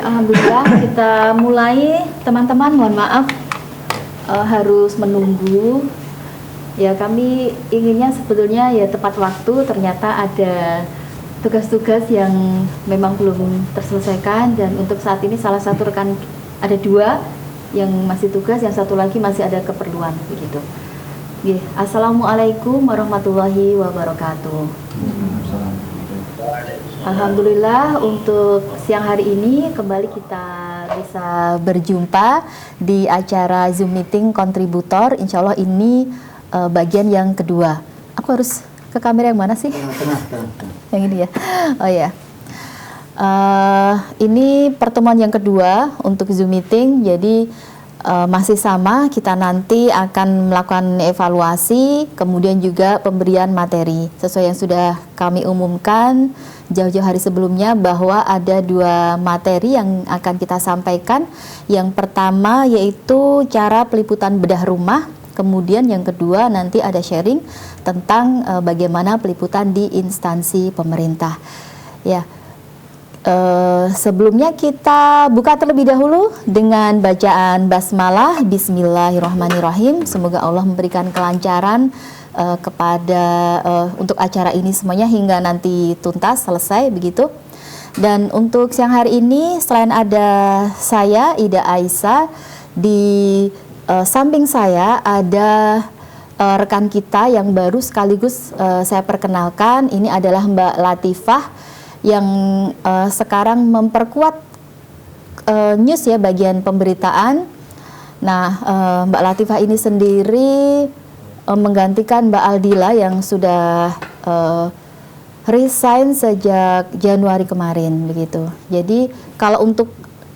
Alhamdulillah kita mulai. Teman-teman mohon maaf harus menunggu. Ya, kami inginnya sebetulnya ya tepat waktu, ternyata ada tugas-tugas yang memang belum terselesaikan, dan untuk saat ini salah satu rekan, ada 2 yang masih tugas, yang satu lagi masih ada keperluan begitu. Assalamualaikum warahmatullahi wabarakatuh. Alhamdulillah untuk siang hari ini kembali kita bisa berjumpa di acara Zoom Meeting Kontributor. Insya Allah ini bagian yang kedua. Aku harus ke kamera yang mana sih? Yang ini ya. Oh ya. Ini pertemuan yang kedua untuk Zoom Meeting. Jadi masih sama, kita nanti akan melakukan evaluasi, kemudian juga pemberian materi sesuai yang sudah kami umumkan jauh-jauh hari sebelumnya, bahwa ada 2 materi yang akan kita sampaikan. Yang pertama yaitu cara peliputan bedah rumah, kemudian yang kedua nanti ada sharing tentang bagaimana peliputan di instansi pemerintah. Ya. Sebelumnya kita buka terlebih dahulu dengan bacaan basmalah. Bismillahirrahmanirrahim. Semoga Allah memberikan kelancaran kepada untuk acara ini semuanya hingga nanti tuntas selesai begitu. Dan untuk siang hari ini selain ada saya Ida Aisyah, di samping saya ada rekan kita yang baru sekaligus saya perkenalkan. Ini adalah Mbak Latifah yang sekarang memperkuat news ya, bagian pemberitaan. Nah, Mbak Latifah ini sendiri menggantikan Mbak Aldila yang sudah resign sejak Januari kemarin begitu. Jadi kalau untuk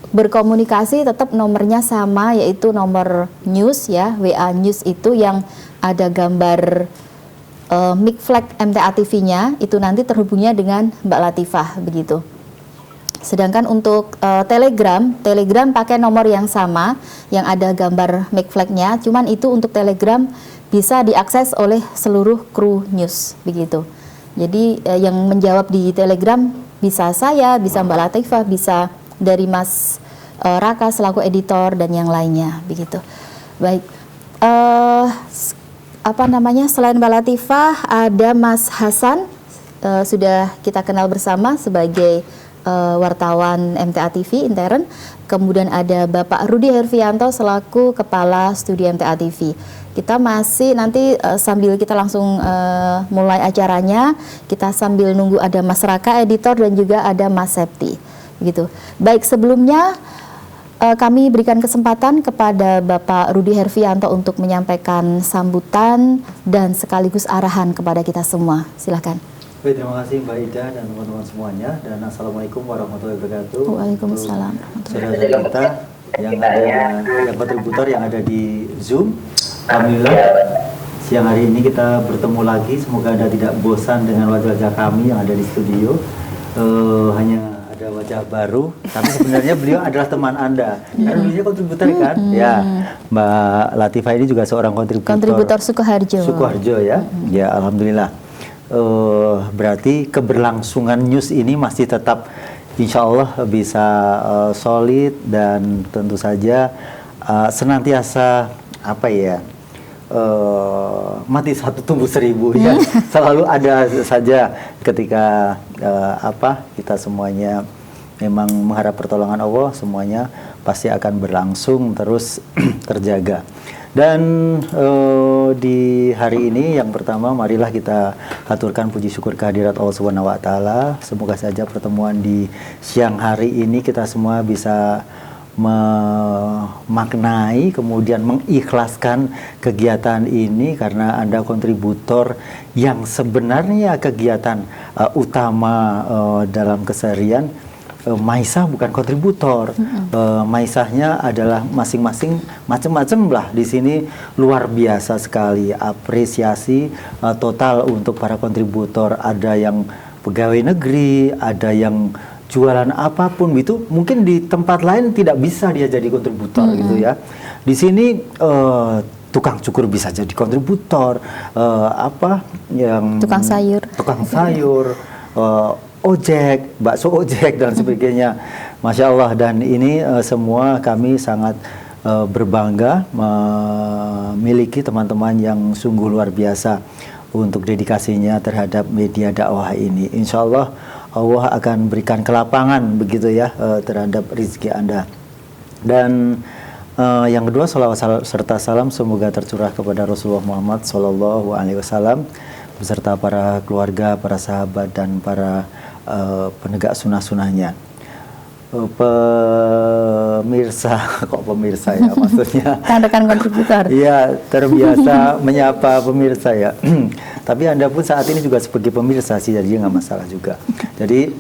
berkomunikasi tetap nomornya sama, yaitu nomor news ya, WA news itu yang ada gambar mic flag MTA TV-nya, itu nanti terhubungnya dengan Mbak Latifah begitu. Sedangkan untuk Telegram pakai nomor yang sama yang ada gambar mic flag-nya, cuman itu untuk Telegram bisa diakses oleh seluruh kru news begitu. Jadi yang menjawab di Telegram bisa saya, bisa Mbak Latifah, bisa dari Mas Raka selaku editor dan yang lainnya begitu. Baik. Selain Mbak Latifah ada Mas Hasan, sudah kita kenal bersama sebagai wartawan MTA TV intern. Kemudian ada Bapak Rudi Herfianto selaku Kepala Studi MTA TV. Kita masih nanti sambil kita langsung mulai acaranya, kita sambil nunggu ada Mas Raka editor dan juga ada Mas Septi gitu. Baik, sebelumnya kami berikan kesempatan kepada Bapak Rudi Herfianto untuk menyampaikan sambutan dan sekaligus arahan kepada kita semua. Silakan. Baik, terima kasih Mbak Ida dan teman-teman semuanya, dan Assalamualaikum warahmatullahi wabarakatuh. Waalaikumsalam. Saudara kita yang ada yang kontributor yang ada di Zoom. Alhamdulillah siang hari ini kita bertemu lagi. Semoga Anda tidak bosan dengan wajah-wajah kami yang ada di studio. Hanya ada wajah baru, tapi sebenarnya beliau adalah teman Anda. Karena dulunya kontributor kan? Ya, Mbak Latifah ini juga seorang kontributor Sukoharjo. Sukoharjo ya. Ya, alhamdulillah. Berarti keberlangsungan news ini masih tetap insya Allah bisa solid, dan tentu saja senantiasa mati satu tumbuh seribu ya. Selalu ada saja ketika kita semuanya memang mengharap pertolongan Allah, semuanya pasti akan berlangsung terus terjaga. Dan di hari ini yang pertama, marilah kita haturkan puji syukur kehadirat Allah Subhanahu wa taala. Semoga saja pertemuan di siang hari ini kita semua bisa memaknai, kemudian mengikhlaskan kegiatan ini, karena Anda kontributor yang sebenarnya kegiatan utama dalam keseharian. Maisah bukan kontributor, Maisahnya adalah masing-masing macam-macam lah. Di sini luar biasa sekali apresiasi total untuk para kontributor. Ada yang pegawai negeri, ada yang jualan apapun itu, mungkin di tempat lain tidak bisa dia jadi kontributor gitu ya. Di sini tukang cukur bisa jadi kontributor, tukang sayur, ojek, bakso ojek dan sebagainya. Masya Allah, dan ini semua kami sangat berbangga memiliki teman-teman yang sungguh luar biasa untuk dedikasinya terhadap media dakwah ini. Insya Allah Allah akan berikan kelapangan begitu ya terhadap rezeki Anda. Dan yang kedua, salawat serta salam semoga tercurah kepada Rasulullah Muhammad SAW beserta para keluarga, para sahabat, dan para penegak sunnah-sunnahnya. Pemirsa, kok pemirsa ya maksudnya? Rekan-rekan kontributor. Iya, terbiasa menyapa pemirsa ya. Tapi Anda pun saat ini juga sebagai pemirsa sih, jadi nggak masalah juga. Jadi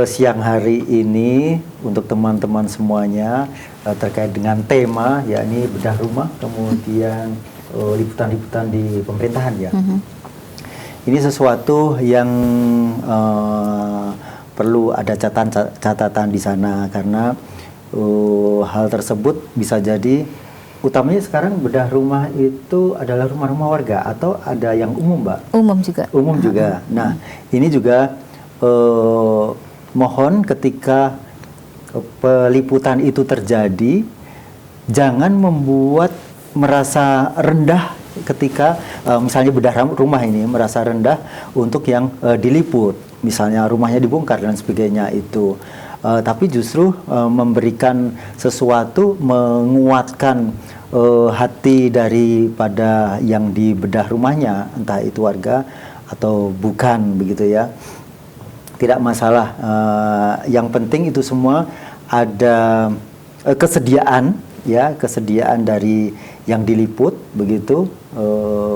siang hari ini untuk teman-teman semuanya terkait dengan tema yakni bedah rumah, kemudian liputan-liputan di pemerintahan ya. Ini sesuatu yang perlu ada catatan di sana karena hal tersebut bisa jadi utamanya sekarang bedah rumah itu adalah rumah-rumah warga atau ada yang umum, Mbak? Umum juga. Umum juga. Nah, ini juga mohon ketika peliputan itu terjadi jangan membuat merasa rendah ketika misalnya bedah rumah ini merasa rendah untuk yang diliput, misalnya rumahnya dibongkar dan sebagainya itu, tapi justru memberikan sesuatu, menguatkan hati daripada yang dibedah rumahnya, entah itu warga atau bukan begitu ya, tidak masalah. Yang penting itu semua ada kesediaan ya, kesediaan dari yang diliput begitu,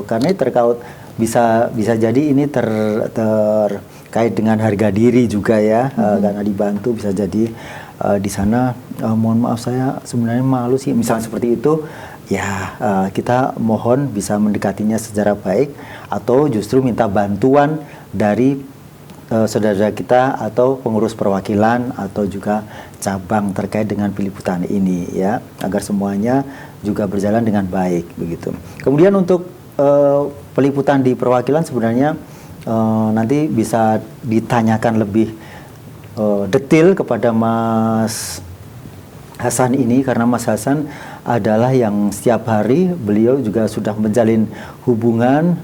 karena terkait bisa jadi ini terkait dengan harga diri juga ya, karena dibantu bisa jadi di sana mohon maaf saya sebenarnya malu sih misalnya seperti itu ya, kita mohon bisa mendekatinya secara baik atau justru minta bantuan dari saudara kita atau pengurus perwakilan atau juga cabang terkait dengan peliputan ini ya, agar semuanya juga berjalan dengan baik begitu. Kemudian untuk peliputan di perwakilan sebenarnya nanti bisa ditanyakan lebih detail kepada Mas Hasan ini, karena Mas Hasan adalah yang setiap hari beliau juga sudah menjalin hubungan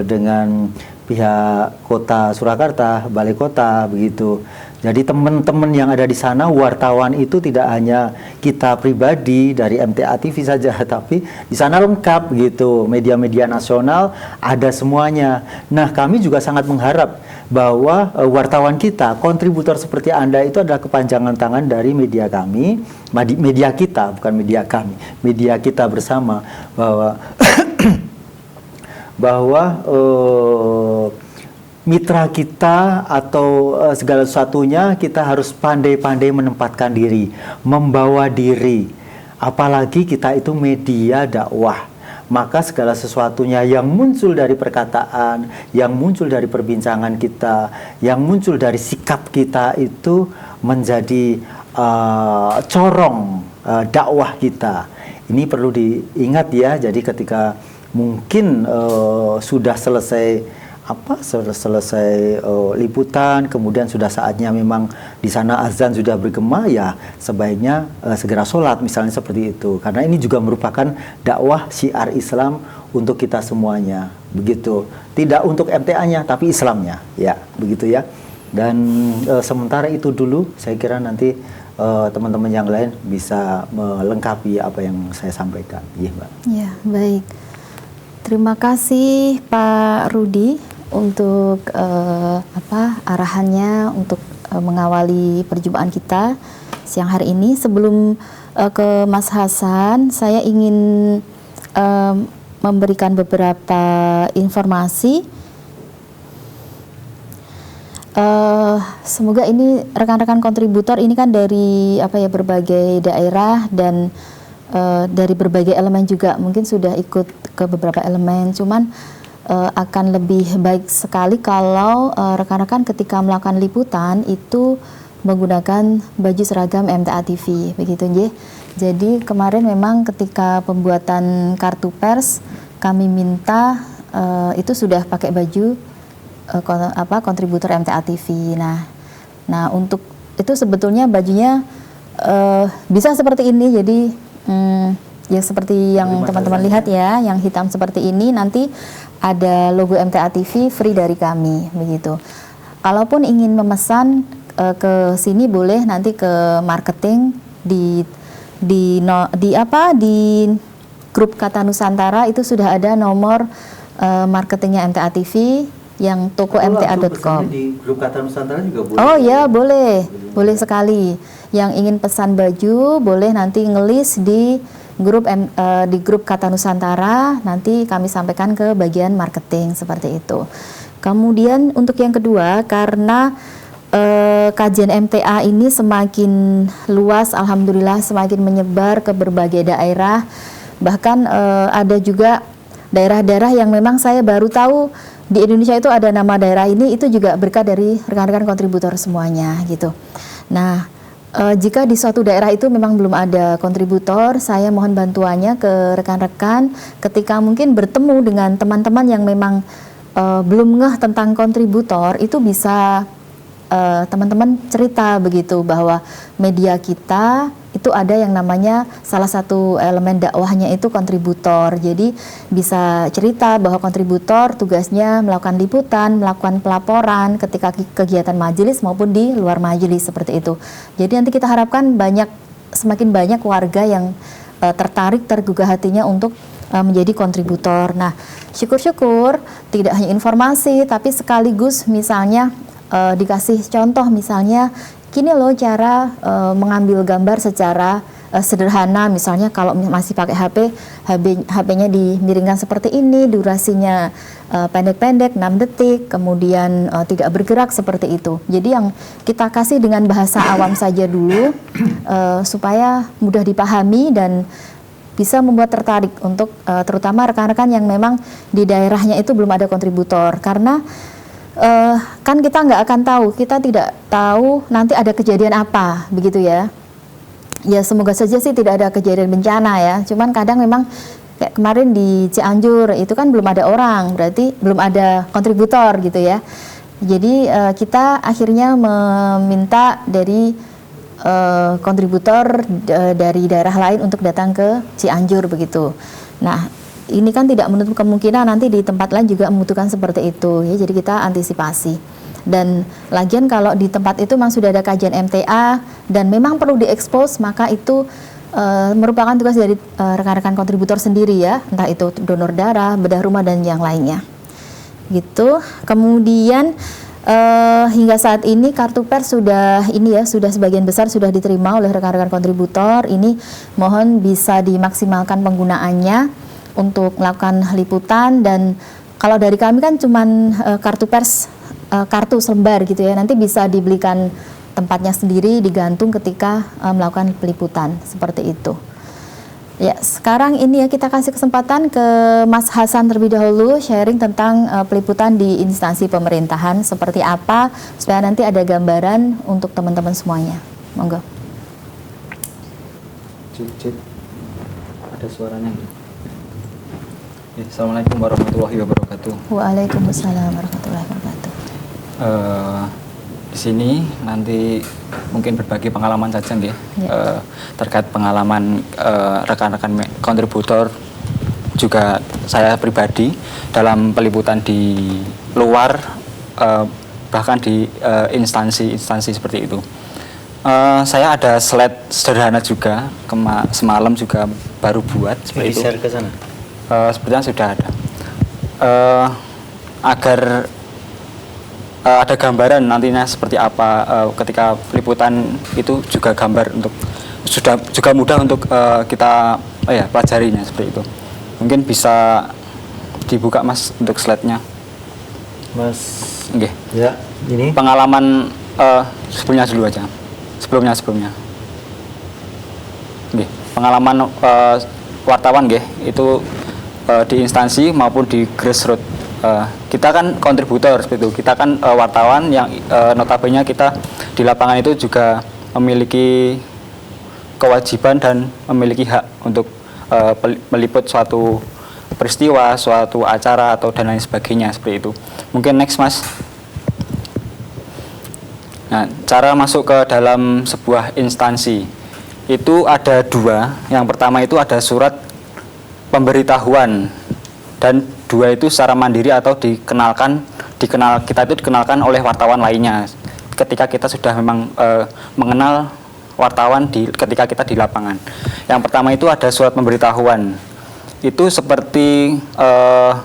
dengan pihak Kota Surakarta, Balai Kota begitu. Jadi teman-teman yang ada di sana, wartawan itu tidak hanya kita pribadi dari MTA TV saja, tapi di sana lengkap gitu, media-media nasional ada semuanya. Nah, kami juga sangat mengharap bahwa wartawan kita, kontributor seperti Anda itu adalah kepanjangan tangan dari media kami, media kita, bukan media kami, media kita bersama, bahwa mitra kita atau segala sesuatunya kita harus pandai-pandai menempatkan diri, membawa diri. Apalagi kita itu media dakwah. Maka segala sesuatunya yang muncul dari perkataan, yang muncul dari perbincangan kita, yang muncul dari sikap kita itu menjadi corong dakwah kita. Ini perlu diingat ya. Jadi ketika mungkin sudah selesai liputan, kemudian sudah saatnya memang di sana azan sudah bergema, ya sebaiknya segera sholat misalnya seperti itu, karena ini juga merupakan dakwah syiar Islam untuk kita semuanya begitu, tidak untuk MTA-nya tapi Islamnya ya begitu ya. Dan sementara itu dulu, saya kira nanti teman-teman yang lain bisa melengkapi apa yang saya sampaikan. Iya, Mbak. Ya, baik. Terima kasih Pak Rudi untuk arahannya untuk mengawali perjumpaan kita siang hari ini. Sebelum ke Mas Hasan, saya ingin memberikan beberapa informasi. Semoga ini rekan-rekan kontributor ini kan dari berbagai daerah dan dari berbagai elemen juga, mungkin sudah ikut ke beberapa elemen, cuman akan lebih baik sekali kalau rekan-rekan ketika melakukan liputan itu menggunakan baju seragam MTA TV begitu nggih. Jadi kemarin memang ketika pembuatan kartu pers kami minta itu sudah pakai baju kontributor MTA TV. Nah untuk itu sebetulnya bajunya bisa seperti ini. Jadi ya seperti yang teman-teman lihat ya, yang hitam seperti ini, nanti ada logo MTA TV free dari kami begitu. Kalaupun ingin memesan ke sini boleh nanti ke marketing di grup Kata Nusantara itu sudah ada nomor marketingnya MTA TV yang toko mta.com. Di grup Kata Nusantara juga boleh. Oh ya, boleh sekali. Yang ingin pesan baju boleh nanti ngelis di grup Kata Nusantara, nanti kami sampaikan ke bagian marketing seperti itu. Kemudian untuk yang kedua, karena kajian MTA ini semakin luas, alhamdulillah semakin menyebar ke berbagai daerah. Bahkan ada juga daerah-daerah yang memang saya baru tahu di Indonesia itu ada nama daerah ini, itu juga berkat dari rekan-rekan kontributor semuanya gitu. Nah, jika di suatu daerah itu memang belum ada kontributor, saya mohon bantuannya ke rekan-rekan ketika mungkin bertemu dengan teman-teman yang memang belum ngeh tentang kontributor, itu bisa teman-teman cerita begitu bahwa media kita itu ada yang namanya salah satu elemen dakwahnya itu kontributor. Jadi bisa cerita bahwa kontributor tugasnya melakukan liputan, melakukan pelaporan ketika kegiatan majelis maupun di luar majelis seperti itu. Jadi nanti kita harapkan semakin banyak warga yang tergugah hatinya untuk menjadi kontributor. Nah, syukur-syukur tidak hanya informasi tapi sekaligus misalnya dikasih contoh, misalnya gini loh cara mengambil gambar secara sederhana. Misalnya kalau masih pakai HP-nya dimiringkan seperti ini, durasinya pendek-pendek 6 detik, kemudian tidak bergerak seperti itu. Jadi yang kita kasih dengan bahasa awam saja dulu supaya mudah dipahami dan bisa membuat tertarik untuk terutama rekan-rekan yang memang di daerahnya itu belum ada kontributor. Karena kan kita nggak akan tahu, kita tidak tahu nanti ada kejadian apa, begitu ya. Ya semoga saja sih tidak ada kejadian bencana ya. Cuman kadang memang kayak kemarin di Cianjur itu kan belum ada orang, berarti belum ada kontributor gitu ya. Jadi kita akhirnya meminta dari kontributor dari daerah lain untuk datang ke Cianjur begitu. Nah, ini kan tidak menutup kemungkinan nanti di tempat lain juga membutuhkan seperti itu ya, jadi kita antisipasi. Dan lagian kalau di tempat itu memang sudah ada kajian MTA dan memang perlu diekspos, maka itu merupakan tugas dari rekan-rekan kontributor sendiri ya, entah itu donor darah, bedah rumah dan yang lainnya gitu. Kemudian hingga saat ini kartu pers sudah sebagian besar sudah diterima oleh rekan-rekan kontributor. Ini mohon bisa dimaksimalkan penggunaannya untuk melakukan liputan. Dan kalau dari kami kan cuman kartu pers kartu selembar gitu ya, nanti bisa dibelikan tempatnya sendiri digantung ketika melakukan peliputan seperti itu ya. Sekarang ini ya kita kasih kesempatan ke Mas Hasan terlebih dahulu sharing tentang peliputan di instansi pemerintahan seperti apa, supaya nanti ada gambaran untuk teman-teman semuanya. Monggo. Cek. Ada suaranya nggak? Assalamualaikum warahmatullahi wabarakatuh. Waalaikumsalam warahmatullahi wabarakatuh. Di sini nanti mungkin berbagi pengalaman saja nggih, terkait pengalaman rekan-rekan kontributor juga saya pribadi dalam peliputan di luar bahkan di instansi seperti itu. Saya ada slide sederhana juga, semalam juga baru buat seperti itu. Share ke sana. Sepertinya sudah ada. Agar ada gambaran nantinya seperti apa ketika liputan itu, juga gambar untuk juga mudah untuk kita pelajarinya seperti itu. Mungkin bisa dibuka Mas untuk slide-nya. Mas. Oke. Ya, ini pengalaman sebelumnya dulu aja. Sebelumnya. Oke. Pengalaman wartawan nggih, itu di instansi maupun di grassroots. Kita kan kontributor seperti itu. Kita kan wartawan yang notabene kita di lapangan itu juga memiliki kewajiban dan memiliki hak untuk meliput suatu peristiwa, suatu acara atau dan lain sebagainya seperti itu. Mungkin next Mas. Nah, cara masuk ke dalam sebuah instansi itu ada dua. Yang pertama itu ada surat pemberitahuan, dan dua itu secara mandiri atau kita itu dikenalkan oleh wartawan lainnya ketika kita sudah memang mengenal wartawan ketika kita di lapangan. Yang pertama itu ada surat pemberitahuan. Itu seperti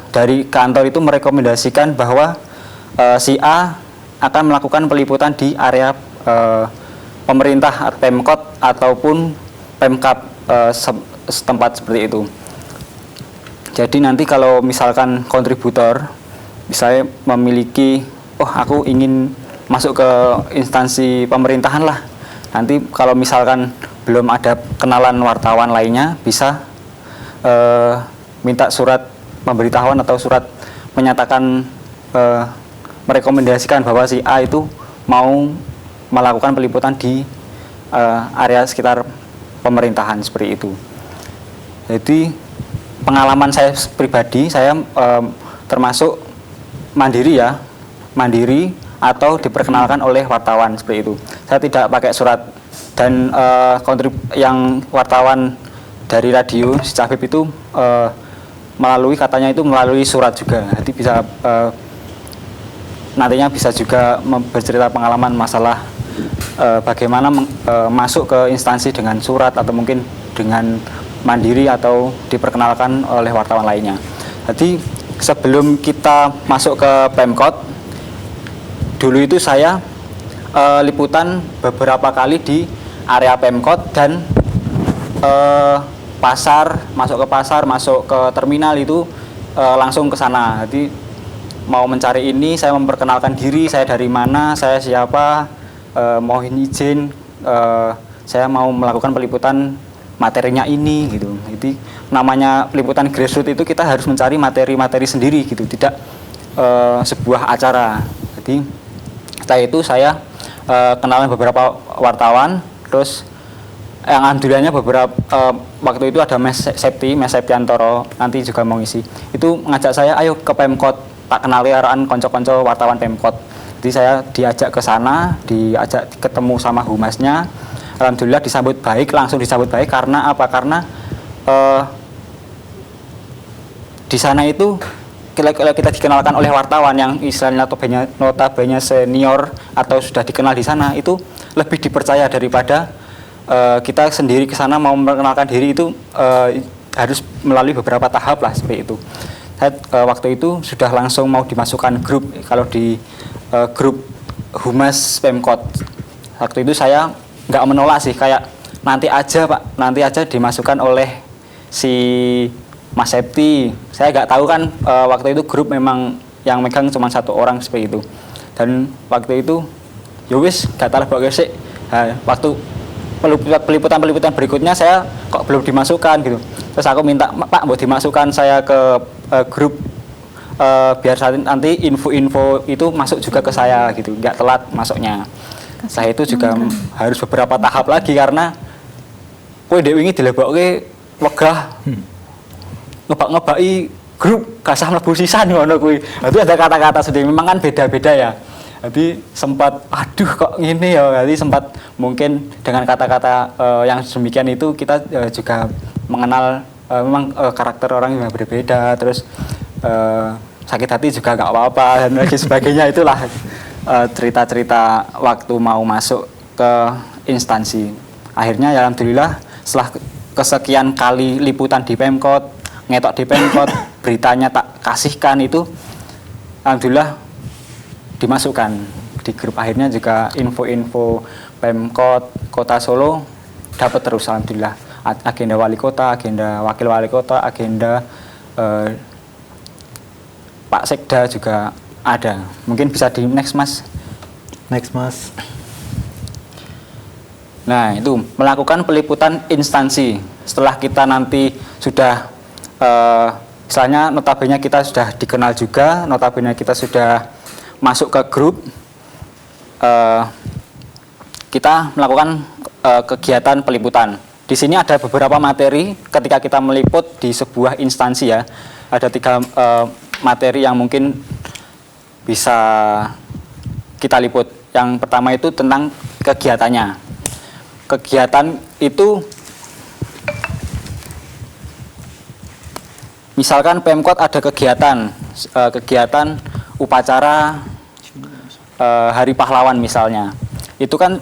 dari kantor itu merekomendasikan bahwa si A akan melakukan peliputan di area pemerintah, Pemkot ataupun Pemkab setempat seperti itu. Jadi nanti kalau misalkan kontributor misalnya memiliki, aku ingin masuk ke instansi pemerintahan lah. Nanti kalau misalkan belum ada kenalan wartawan lainnya, bisa minta surat pemberitahuan atau surat menyatakan merekomendasikan bahwa si A itu mau melakukan peliputan di area sekitar pemerintahan seperti itu. Jadi pengalaman saya pribadi, saya termasuk mandiri atau diperkenalkan oleh wartawan seperti itu. Saya tidak pakai surat, dan yang wartawan dari radio si Cabib itu melalui surat juga. Jadi bisa nantinya bisa juga bercerita pengalaman masalah bagaimana masuk ke instansi dengan surat atau mungkin dengan mandiri atau diperkenalkan oleh wartawan lainnya. Jadi sebelum kita masuk ke Pemkot, dulu itu saya liputan beberapa kali di area Pemkot dan masuk ke terminal itu langsung ke sana. Jadi mau mencari ini, saya memperkenalkan diri, saya dari mana, saya siapa, mohon izin, saya mau melakukan peliputan materinya ini gitu. Jadi namanya peliputan grassroots itu kita harus mencari materi-materi sendiri gitu, tidak sebuah acara. Jadi setelah itu saya kenalan beberapa wartawan, terus yang alhamdulillahnya beberapa waktu itu ada Mas Septiantoro, nanti juga mau ngisi. Itu ngajak saya, ayo ke Pemkot, tak kenali arahan konco-konco wartawan Pemkot. Jadi saya diajak ke sana, diajak ketemu sama humasnya. Alhamdulillah langsung disambut baik. Karena apa? Karena di sana itu kita dikenalkan oleh wartawan yang istilahnya notabene senior atau sudah dikenal di sana, itu lebih dipercaya daripada kita sendiri ke sana mau memperkenalkan diri. Itu harus melalui beberapa tahap lah seperti itu. Saya waktu itu sudah langsung mau dimasukkan grup, kalau di grup Humas Pemkot. Waktu itu saya nggak menolak sih, kayak nanti aja Pak, nanti aja dimasukkan oleh si Mas Septi. Saya nggak tahu kan waktu itu grup memang yang megang cuma satu orang seperti itu. Dan waktu itu yowis gak tahu bawa sih. Waktu peliputan berikutnya saya kok belum dimasukkan gitu. Terus aku minta, Pak mau dimasukkan saya ke grup biar nanti info-info itu masuk juga ke saya gitu, nggak telat masuknya. Saya itu juga harus beberapa tahap lagi karena kowe dhewe wingi dilebokke wegah. Ngebak-ngebaki grup kasah mlebu sisan ngono kuwi. Itu ada kata-kata sendiri, memang kan beda-beda ya. Jadi sempat aduh kok gini ya. Jadi sempat mungkin dengan kata-kata yang demikian itu kita juga mengenal memang karakter orang yang berbeda, terus sakit hati juga nggak apa-apa dan lain sebagainya. Itulah cerita-cerita waktu mau masuk ke instansi. Akhirnya ya alhamdulillah setelah kesekian kali liputan di Pemkot, ngetok di Pemkot, beritanya tak kasihkan, itu alhamdulillah dimasukkan di grup. Akhirnya juga info-info Pemkot Kota Solo dapat terus alhamdulillah. Agenda wali kota, agenda wakil wali kota, agenda Pak Sekda juga ada. Mungkin bisa di next Mas. Nah itu melakukan peliputan instansi. Setelah kita nanti sudah misalnya notabene kita sudah dikenal juga, notabene kita sudah masuk ke grup, kita melakukan kegiatan peliputan. Di sini ada beberapa materi ketika kita meliput di sebuah instansi ya. Ada 3 materi yang mungkin bisa kita liput. Yang pertama itu tentang kegiatannya. Kegiatan itu misalkan Pemkot ada kegiatan upacara Hari Pahlawan misalnya. Itu kan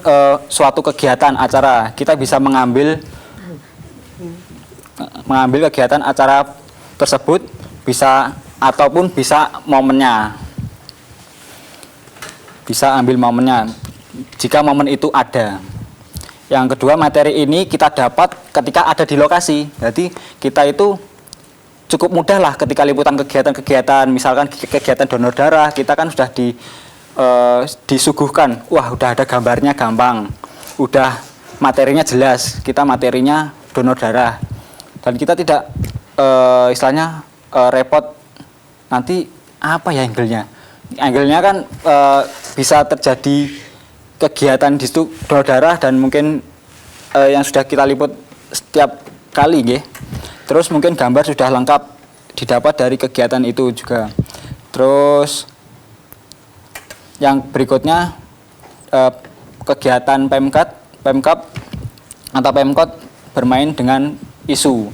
suatu kegiatan acara. Kita bisa mengambil kegiatan acara tersebut ataupun bisa momennya. Bisa ambil momennya jika momen itu ada. Yang kedua, materi ini kita dapat ketika ada di lokasi. Jadi kita itu cukup mudah lah ketika liputan kegiatan-kegiatan, misalkan kegiatan donor darah, kita kan sudah disuguhkan, wah udah ada gambarnya gampang, udah materinya jelas, kita materinya donor darah, dan kita tidak istilahnya repot nanti apa ya angle-nya kan bisa terjadi kegiatan di situ donor darah dan mungkin yang sudah kita liput setiap kali nggih. Terus mungkin gambar sudah lengkap didapat dari kegiatan itu juga. Terus yang berikutnya kegiatan Pemkap atau Pemkot bermain dengan isu.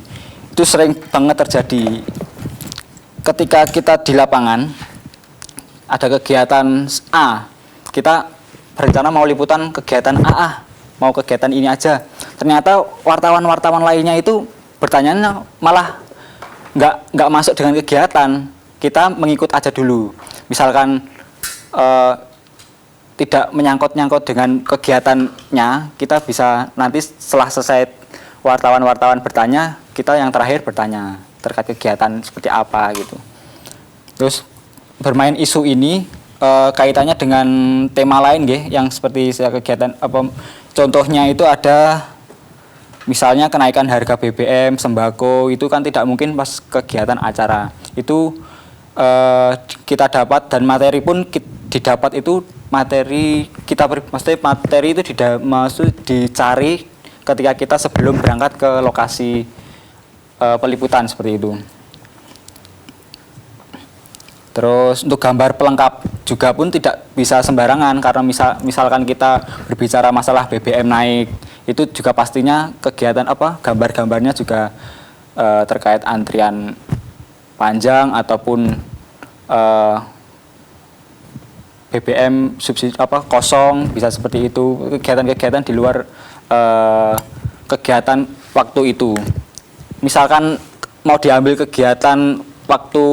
Itu sering banget terjadi. Ketika kita di lapangan ada kegiatan A, kita berencana mau liputan kegiatan AA, mau kegiatan ini aja. Ternyata wartawan-wartawan lainnya itu pertanyaannya malah nggak masuk dengan kegiatan. Kita mengikut aja dulu. Misalkan tidak menyangkut-nyangkut dengan kegiatannya, kita bisa nanti setelah selesai wartawan-wartawan bertanya, kita yang terakhir bertanya terkait kegiatan seperti apa gitu. Terus bermain isu ini kaitannya dengan tema lain yang seperti kegiatan contohnya itu ada misalnya kenaikan harga BBM, sembako, itu kan tidak mungkin pas kegiatan acara. Itu kita dapat dan materi pun didapat itu materi itu dicari ketika kita sebelum berangkat ke lokasi peliputan seperti itu. Terus untuk gambar pelengkap juga pun tidak bisa sembarangan karena misalkan kita berbicara masalah BBM naik, itu juga pastinya kegiatan gambar-gambarnya juga terkait antrian panjang ataupun BBM subsidi kosong, bisa seperti itu, kegiatan-kegiatan di luar kegiatan waktu itu. Misalkan mau diambil kegiatan waktu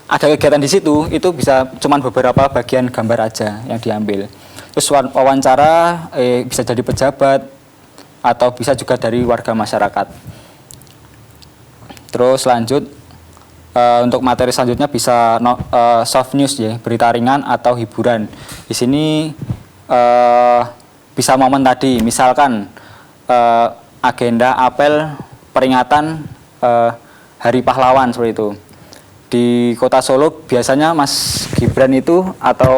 ada kegiatan di situ, itu bisa cuman beberapa bagian gambar aja yang diambil. Terus wawancara bisa jadi pejabat atau bisa juga dari warga masyarakat. Terus lanjut untuk materi selanjutnya bisa soft news berita ringan atau hiburan. Di sini bisa momen tadi, misalkan agenda apel peringatan Hari Pahlawan seperti itu. Di Kota Solo biasanya Mas Gibran atau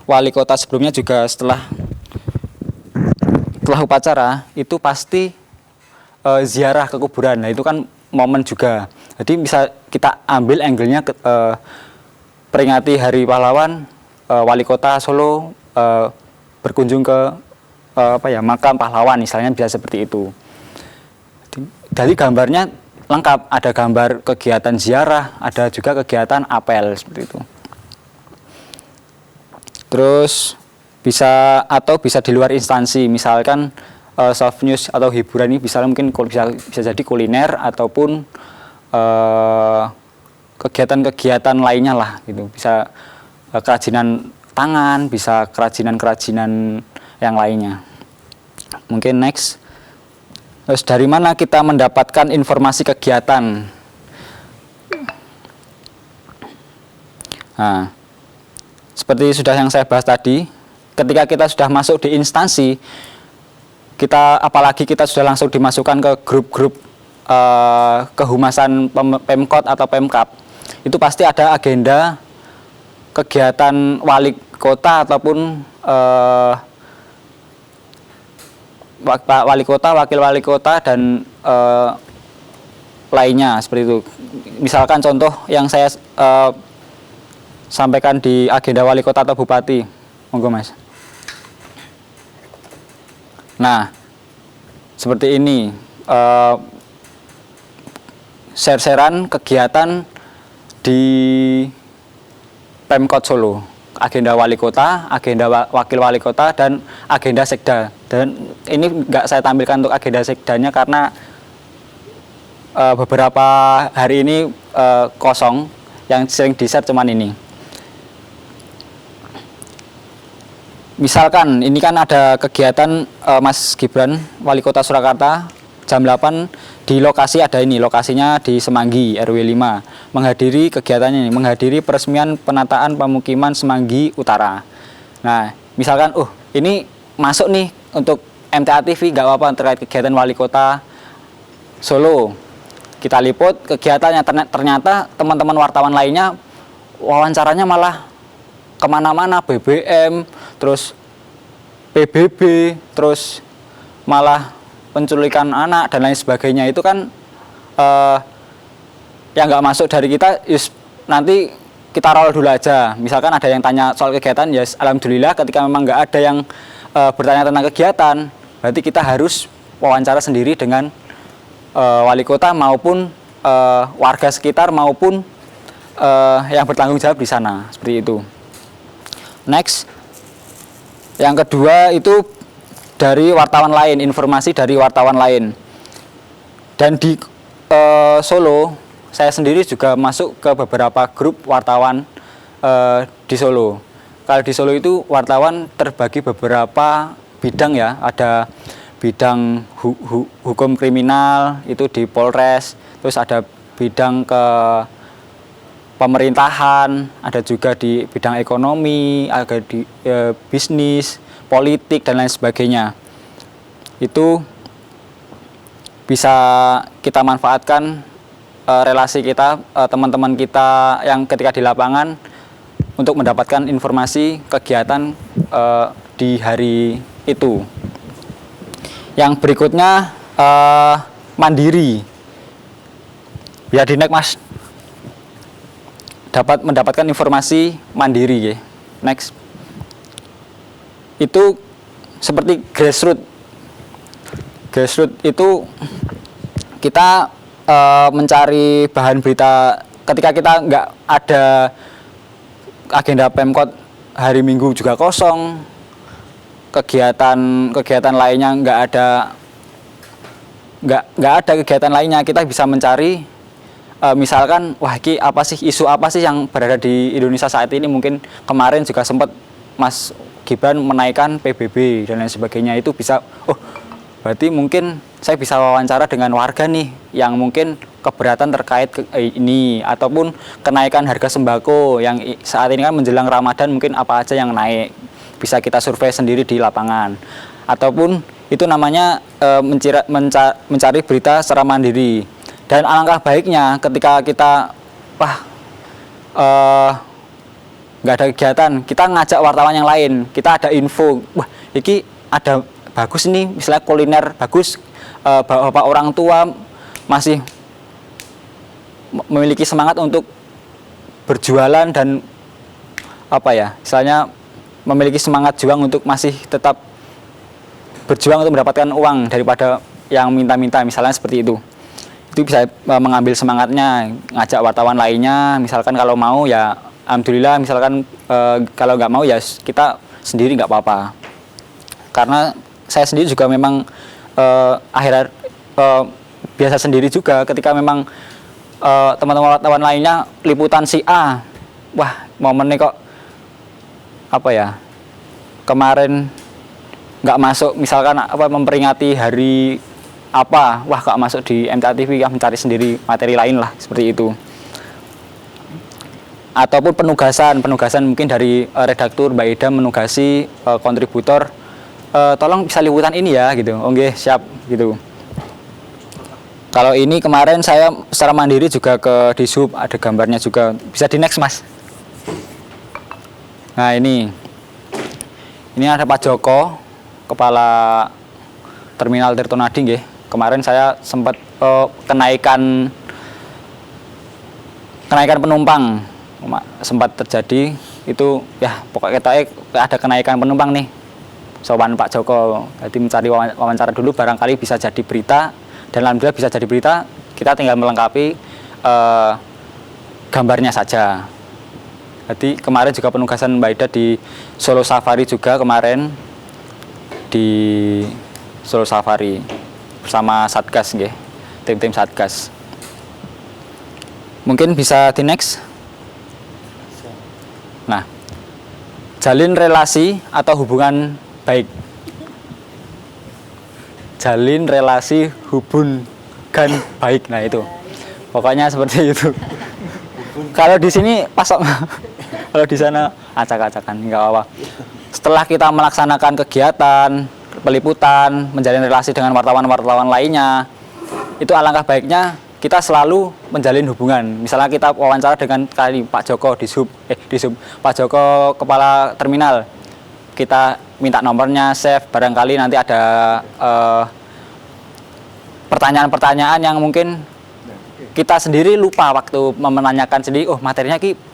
wali kota sebelumnya juga setelah upacara itu pasti ziarah ke kuburan. Nah, itu kan momen juga. Jadi bisa kita ambil angle-nya peringati Hari Pahlawan, wali kota Solo berkunjung ke makam pahlawan, misalnya bisa seperti itu. Dari gambarnya lengkap, ada gambar kegiatan ziarah, ada juga kegiatan apel seperti itu. Terus bisa di luar instansi, misalkan soft news atau hiburan ini bisa jadi kuliner ataupun kegiatan-kegiatan lainnya lah gitu. Bisa kerajinan tangan, bisa kerajinan-kerajinan yang lainnya. Mungkin next. Terus dari mana kita mendapatkan informasi kegiatan? Nah, seperti sudah yang saya bahas tadi, ketika kita sudah masuk di instansi, apalagi kita sudah langsung dimasukkan ke grup-grup kehumasan Pemkot atau Pemkap, itu pasti ada agenda kegiatan wali kota ataupun wali kota, wakil wali kota dan lainnya seperti itu. Misalkan contoh yang saya sampaikan di agenda wali kota atau bupati. Monggo Mas. Nah, seperti ini share-sharean kegiatan di Pemkot Solo, agenda wali kota, agenda wakil wali kota, dan agenda sekda. Dan ini nggak saya tampilkan untuk agenda sekdanya karena beberapa hari ini kosong, yang sering di-share cuman ini. Misalkan ini kan ada kegiatan Mas Gibran, Wali Kota Surakarta, jam 8 di lokasi ada ini, lokasinya di Semanggi, RW 5. Menghadiri kegiatannya ini, menghadiri peresmian penataan pemukiman Semanggi Utara. Nah, misalkan, ini masuk nih untuk MTA TV, nggak apa-apa terkait kegiatan Wali Kota Solo. Kita liput kegiatannya, ternyata teman-teman wartawan lainnya wawancaranya malah kemana-mana, BBM, terus PBB, terus malah penculikan anak dan lain sebagainya. Itu kan yang nggak masuk dari kita, nanti kita roll dulu aja. Misalkan ada yang tanya soal kegiatan, ya alhamdulillah. Ketika memang nggak ada yang bertanya tentang kegiatan, berarti kita harus wawancara sendiri dengan wali kota maupun warga sekitar maupun yang bertanggung jawab di sana, seperti itu. Next, yang kedua itu dari wartawan lain, informasi dari wartawan lain. Dan di Solo, saya sendiri juga masuk ke beberapa grup wartawan di Solo. Kalau di Solo itu wartawan terbagi beberapa bidang ya, ada bidang hukum kriminal itu di Polres, terus ada bidang ke pemerintahan, ada juga di bidang ekonomi, ada di bisnis, politik, dan lain sebagainya. Itu bisa kita manfaatkan relasi kita, teman-teman kita yang ketika di lapangan untuk mendapatkan informasi kegiatan di hari itu. Yang berikutnya mandiri. Ya di next Mas. Mendapatkan informasi mandiri ya. Next. Itu seperti grassroots. Grassroots itu kita mencari bahan berita ketika kita nggak ada agenda Pemkot, hari Minggu juga kosong, kegiatan lainnya nggak ada kegiatan lainnya, kita bisa mencari misalkan, wah ini apa sih, isu apa sih yang berada di Indonesia saat ini. Mungkin kemarin juga sempat Mas Gibran menaikkan PBB dan lain sebagainya. Itu bisa, berarti mungkin saya bisa wawancara dengan warga nih yang mungkin keberatan terkait ini, ataupun kenaikan harga sembako yang saat ini kan menjelang Ramadan, mungkin apa aja yang naik, bisa kita survei sendiri di lapangan. Ataupun itu namanya mencari berita secara mandiri. Dan alangkah baiknya ketika kita nggak ada kegiatan, kita ngajak wartawan yang lain, kita ada info, wah ini ada bagus nih, misalnya kuliner bagus, bapak orang tua masih memiliki semangat untuk berjualan dan misalnya memiliki semangat juang untuk masih tetap berjuang untuk mendapatkan uang daripada yang minta-minta, misalnya seperti itu. Itu bisa mengambil semangatnya, ngajak wartawan lainnya, misalkan kalau mau ya alhamdulillah, misalkan kalau nggak mau ya kita sendiri nggak apa-apa. Karena saya sendiri juga memang akhirnya biasa sendiri juga ketika memang teman-teman wartawan lainnya liputan si A, wah momennya kok kemarin nggak masuk, misalkan memperingati hari wah nggak masuk di MTA TV, ya mencari sendiri materi lain lah, seperti itu. Ataupun penugasan mungkin dari redaktur Mbak Ida menugasi kontributor, tolong bisa liputan ini ya gitu. Oke, siap gitu. Kalau ini kemarin saya secara mandiri juga ke Dishub, ada gambarnya juga, bisa di next Mas. Nah ini ada Pak Joko, Kepala Terminal Tirtonadi nggih. Kemarin saya sempat kenaikan penumpang sempat terjadi itu ya pokoknya kita ada kenaikan penumpang nih, sowan Pak Joko, jadi mencari wawancara dulu barangkali bisa jadi berita, dan alhamdulillah bisa jadi berita, kita tinggal melengkapi gambarnya saja. Jadi kemarin juga penugasan Mbak Ida di Solo Safari juga kemarin, di Solo Safari bersama Satgas nggih, tim-tim Satgas. Mungkin bisa di next. Nah, jalin relasi atau hubungan baik. Jalin relasi hubungan baik. Nah, itu. Pokoknya seperti itu. Kalau di sini pasok. Kalau di sana acak-acakan, enggak apa-apa. Setelah kita melaksanakan kegiatan peliputan, menjalin relasi dengan wartawan-wartawan lainnya, itu alangkah baiknya kita selalu menjalin hubungan. Misalnya kita wawancara dengan Pak Joko di sub Pak Joko kepala terminal, kita minta nomornya, save, barangkali nanti ada pertanyaan-pertanyaan yang mungkin kita sendiri lupa waktu menanyakan sendiri, oh materinya ki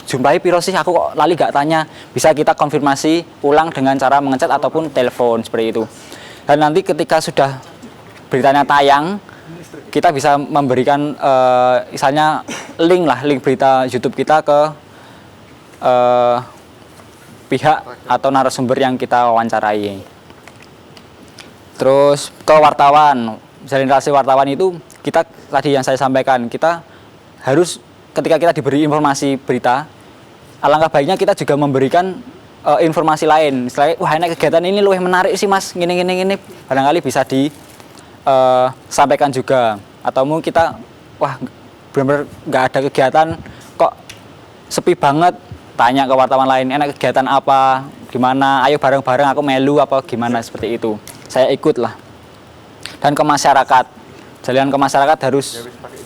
jumlahi piro sih, aku kok lali gak tanya. Bisa kita konfirmasi ulang dengan cara mengechat ataupun telepon seperti itu. Dan nanti ketika sudah beritanya tayang, kita bisa memberikan misalnya link berita YouTube kita ke pihak atau narasumber yang kita wawancarai. Terus ke wartawan, jalin relasi wartawan itu kita tadi yang saya sampaikan, kita harus ketika kita diberi informasi berita, alangkah baiknya kita juga memberikan informasi lain. Misalnya, wah enak kegiatan ini lebih menarik sih mas, gini, barangkali bisa disampaikan juga. Atau mungkin kita, wah benar-benar nggak ada kegiatan, kok sepi banget, tanya ke wartawan lain, enak kegiatan apa, gimana, ayo bareng-bareng aku melu apa gimana, seperti itu. Saya ikut lah. Dan ke masyarakat, jalinan ke masyarakat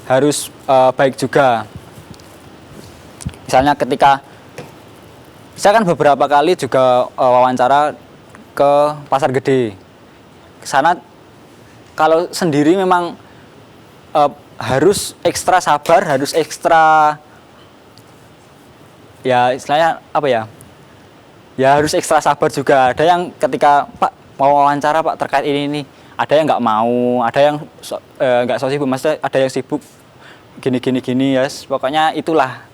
harus baik juga. Misalnya ketika saya kan beberapa kali juga wawancara ke Pasar Gede. Ke sana kalau sendiri memang harus ekstra sabar, harus ekstra ya istilahnya apa ya? Ya harus ekstra sabar juga. Ada yang ketika Pak mau wawancara Pak terkait ini, ada yang nggak mau, ada yang nggak so sibuk, maksudnya ada yang sibuk gini ya. Pokoknya itulah.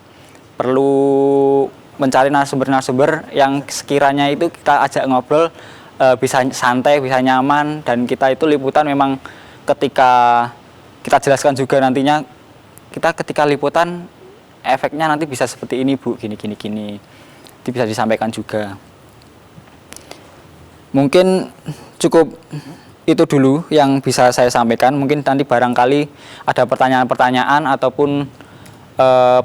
Perlu mencari narasumber yang sekiranya itu kita ajak ngobrol bisa santai, bisa nyaman, dan kita itu liputan memang ketika kita jelaskan juga nantinya kita ketika liputan efeknya nanti bisa seperti ini Bu, gini. Itu bisa disampaikan juga. Mungkin cukup itu dulu yang bisa saya sampaikan. Mungkin nanti barangkali ada pertanyaan-pertanyaan ataupun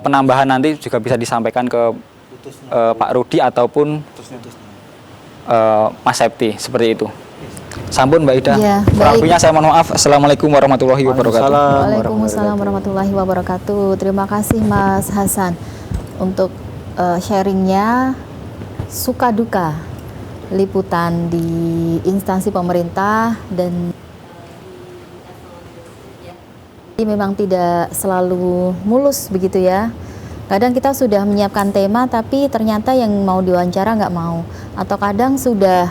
penambahan nanti juga bisa disampaikan ke Pak Rudi ataupun Mas Septi, seperti itu. Sampun Mbak Ida. Ya, kurang lebihnya saya mohon maaf. Assalamualaikum warahmatullahi wabarakatuh. Waalaikumsalam warahmatullahi wabarakatuh. Terima kasih Mas Hasan untuk sharingnya, suka duka liputan di instansi pemerintah, dan memang tidak selalu mulus begitu ya. Kadang kita sudah menyiapkan tema tapi ternyata yang mau diwawancara nggak mau, atau kadang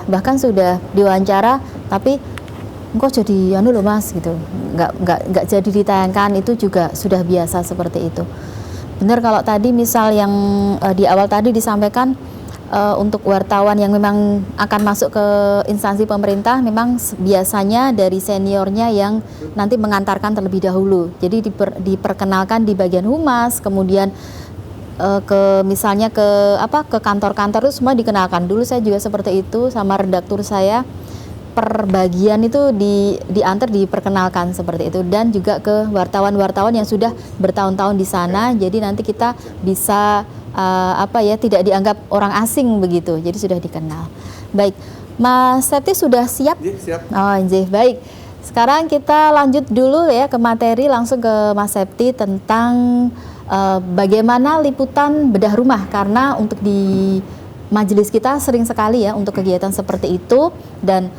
bahkan sudah diwawancara tapi engkau jadi anu loh mas gitu, nggak jadi ditayangkan. Itu juga sudah biasa seperti itu. Benar kalau tadi misal yang di awal tadi disampaikan, untuk wartawan yang memang akan masuk ke instansi pemerintah, memang biasanya dari seniornya yang nanti mengantarkan terlebih dahulu. Jadi diperkenalkan di bagian humas, kemudian misalnya ke kantor-kantor itu semua dikenalkan. Dulu saya juga seperti itu sama redaktur saya, per bagian itu diantar diperkenalkan seperti itu, dan juga ke wartawan-wartawan yang sudah bertahun-tahun di sana. Jadi nanti kita bisa tidak dianggap orang asing begitu, jadi sudah dikenal. Baik, Mas Septi sudah siap? Siap. Oh, baik. Sekarang kita lanjut dulu ya ke materi, langsung ke Mas Septi tentang bagaimana liputan bedah rumah, karena untuk di majelis kita sering sekali ya untuk kegiatan seperti itu, dan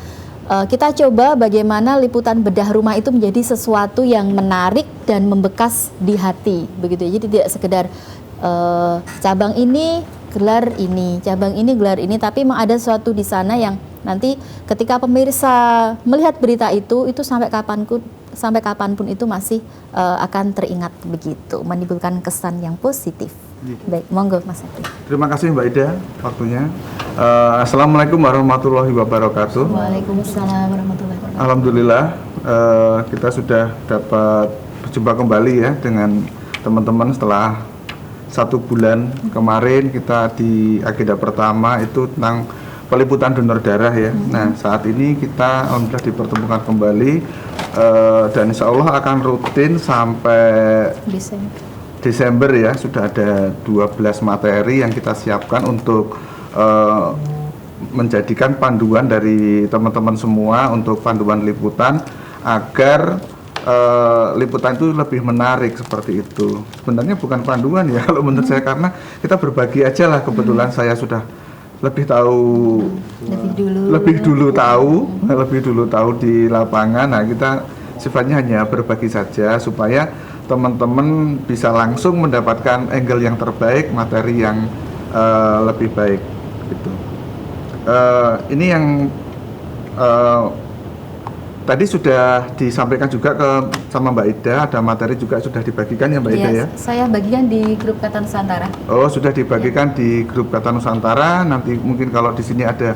kita coba bagaimana liputan bedah rumah itu menjadi sesuatu yang menarik dan membekas di hati begitu. Jadi tidak sekedar cabang ini gelar ini, cabang ini gelar ini, tapi memang ada sesuatu di sana yang nanti ketika pemirsa melihat berita itu sampai kapanpun itu masih akan teringat begitu, menimbulkan kesan yang positif. Baik, monggo Mas Adi. Terima kasih Mbak Ida waktunya. Assalamualaikum warahmatullahi wabarakatuh. Waalaikumsalam warahmatullahi wabarakatuh. Alhamdulillah kita sudah dapat berjumpa kembali ya dengan teman-teman setelah 1 bulan kemarin. Kita di agenda pertama itu tentang peliputan donor darah ya. Nah saat ini kita alhamdulillah dipertemukan kembali dan insya Allah akan rutin sampai Desember ya. Sudah ada 12 materi yang kita siapkan untuk menjadikan panduan dari teman-teman semua untuk panduan liputan agar liputan itu lebih menarik seperti itu. Sebenarnya bukan panduan ya kalau menurut saya, karena kita berbagi aja lah. Kebetulan saya sudah lebih dulu tahu di lapangan. Nah kita sifatnya hanya berbagi saja supaya teman-teman bisa langsung mendapatkan angle yang terbaik, materi yang lebih baik gitu. Ini yang tadi sudah disampaikan juga sama Mbak Ida, ada materi juga sudah dibagikan ya Mbak Ida ya? Saya bagikan di grup Kata Nusantara. Oh, sudah dibagikan di grup Kata Nusantara. Nanti mungkin kalau di sini ada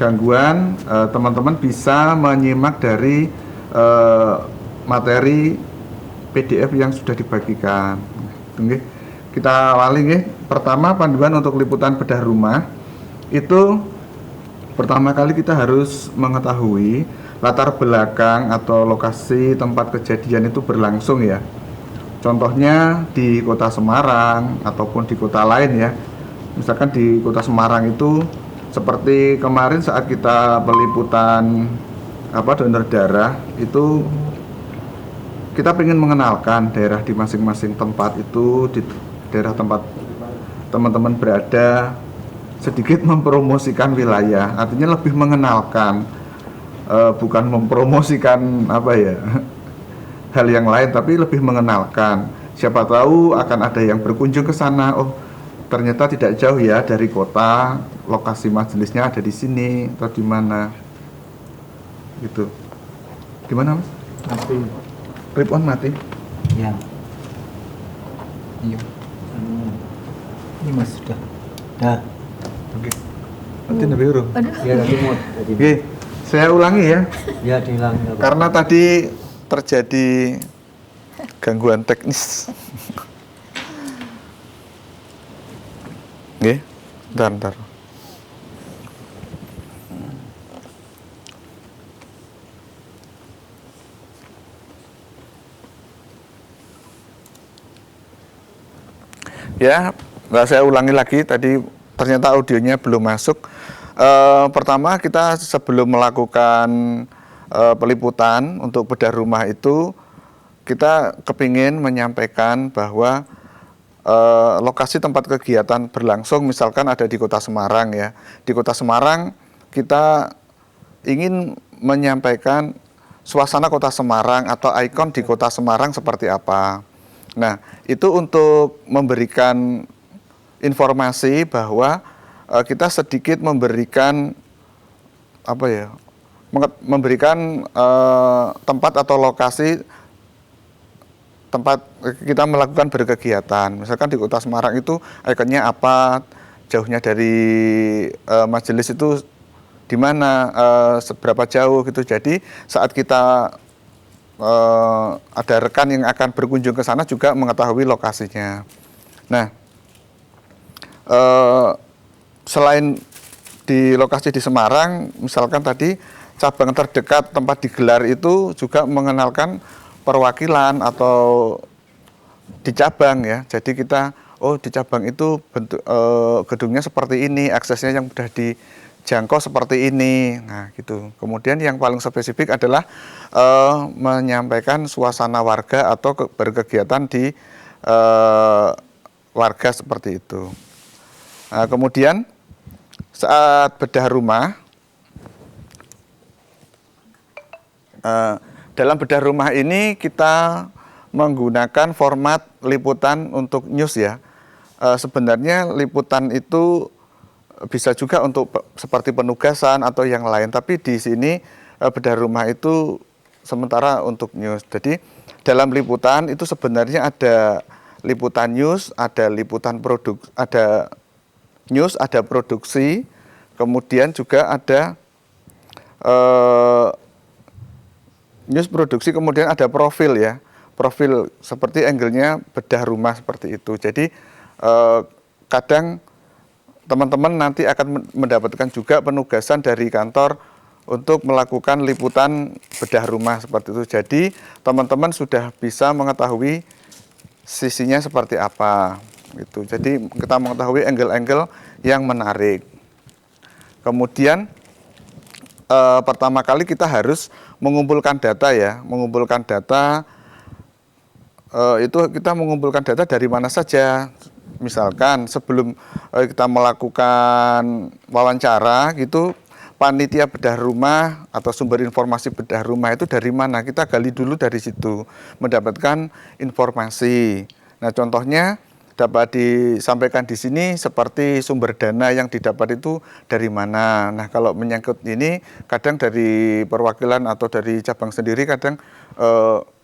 gangguan, teman-teman bisa menyimak dari materi PDF yang sudah dibagikan. Oke. Kita awali nggih. Pertama, panduan untuk liputan bedah rumah. Itu pertama kali kita harus mengetahui latar belakang atau lokasi tempat kejadian itu berlangsung ya. Contohnya di Kota Semarang ataupun di kota lain ya. Misalkan di Kota Semarang itu seperti kemarin saat kita peliputan donor darah itu, kita ingin mengenalkan daerah di masing-masing tempat itu, di daerah tempat teman-teman berada, sedikit mempromosikan wilayah, artinya lebih mengenalkan, bukan mempromosikan hal yang lain, tapi lebih mengenalkan. Siapa tahu akan ada yang berkunjung ke sana, oh ternyata tidak jauh ya dari kota, lokasi majelisnya ada di sini atau di mana, gitu. Gimana Mas? Mati. Clip on mati? Ya. Iya. Ini Mas sudah. Dah. Oke. Nanti lebih huruf. Ya tadi mau. Oke. Saya ulangi ya. Ya diulangi. Karena tadi terjadi gangguan teknis. Oke. Bentar. Ya, saya ulangi lagi, tadi ternyata audionya belum masuk. Pertama, kita sebelum melakukan peliputan untuk bedah rumah itu, kita kepingin menyampaikan bahwa lokasi tempat kegiatan berlangsung misalkan ada di Kota Semarang ya. Di Kota Semarang kita ingin menyampaikan suasana Kota Semarang atau ikon di Kota Semarang seperti apa. Nah, itu untuk memberikan informasi bahwa kita sedikit memberikan memberikan tempat atau lokasi tempat kita melakukan berkegiatan. Misalkan di Kota Semarang itu ikonnya apa, jauhnya dari majelis itu di mana, seberapa jauh gitu. Jadi saat kita ada rekan yang akan berkunjung ke sana juga mengetahui lokasinya. Nah, selain di lokasi di Semarang, misalkan tadi cabang terdekat tempat digelar itu juga mengenalkan perwakilan atau di cabang ya. Jadi kita, oh di cabang itu bentuk gedungnya seperti ini, aksesnya yang mudah dijangkau seperti ini. Nah gitu. Kemudian yang paling spesifik adalah menyampaikan suasana warga atau berkegiatan di warga seperti itu. Nah, kemudian saat bedah rumah, dalam bedah rumah ini kita menggunakan format liputan untuk news ya. sebenarnya liputan itu bisa juga untuk seperti penugasan atau yang lain, tapi di sini bedah rumah itu sementara untuk news. Jadi dalam liputan itu sebenarnya ada liputan news, ada liputan ada news, ada produksi, kemudian juga ada news produksi, kemudian ada profil ya. Profil seperti angle-nya bedah rumah seperti itu. Jadi kadang teman-teman nanti akan mendapatkan juga penugasan dari kantor untuk melakukan liputan bedah rumah seperti itu. Jadi teman-teman sudah bisa mengetahui sisinya seperti apa gitu. Jadi kita mengetahui angle-angle yang menarik. Kemudian pertama kali kita harus mengumpulkan data ya, mengumpulkan data itu kita mengumpulkan data dari mana saja. Misalkan sebelum kita melakukan wawancara gitu, panitia bedah rumah atau sumber informasi bedah rumah itu dari mana? Kita gali dulu dari situ, mendapatkan informasi. Nah, contohnya dapat disampaikan di sini seperti sumber dana yang didapat itu dari mana. Nah, kalau menyangkut ini kadang dari perwakilan atau dari cabang sendiri kadang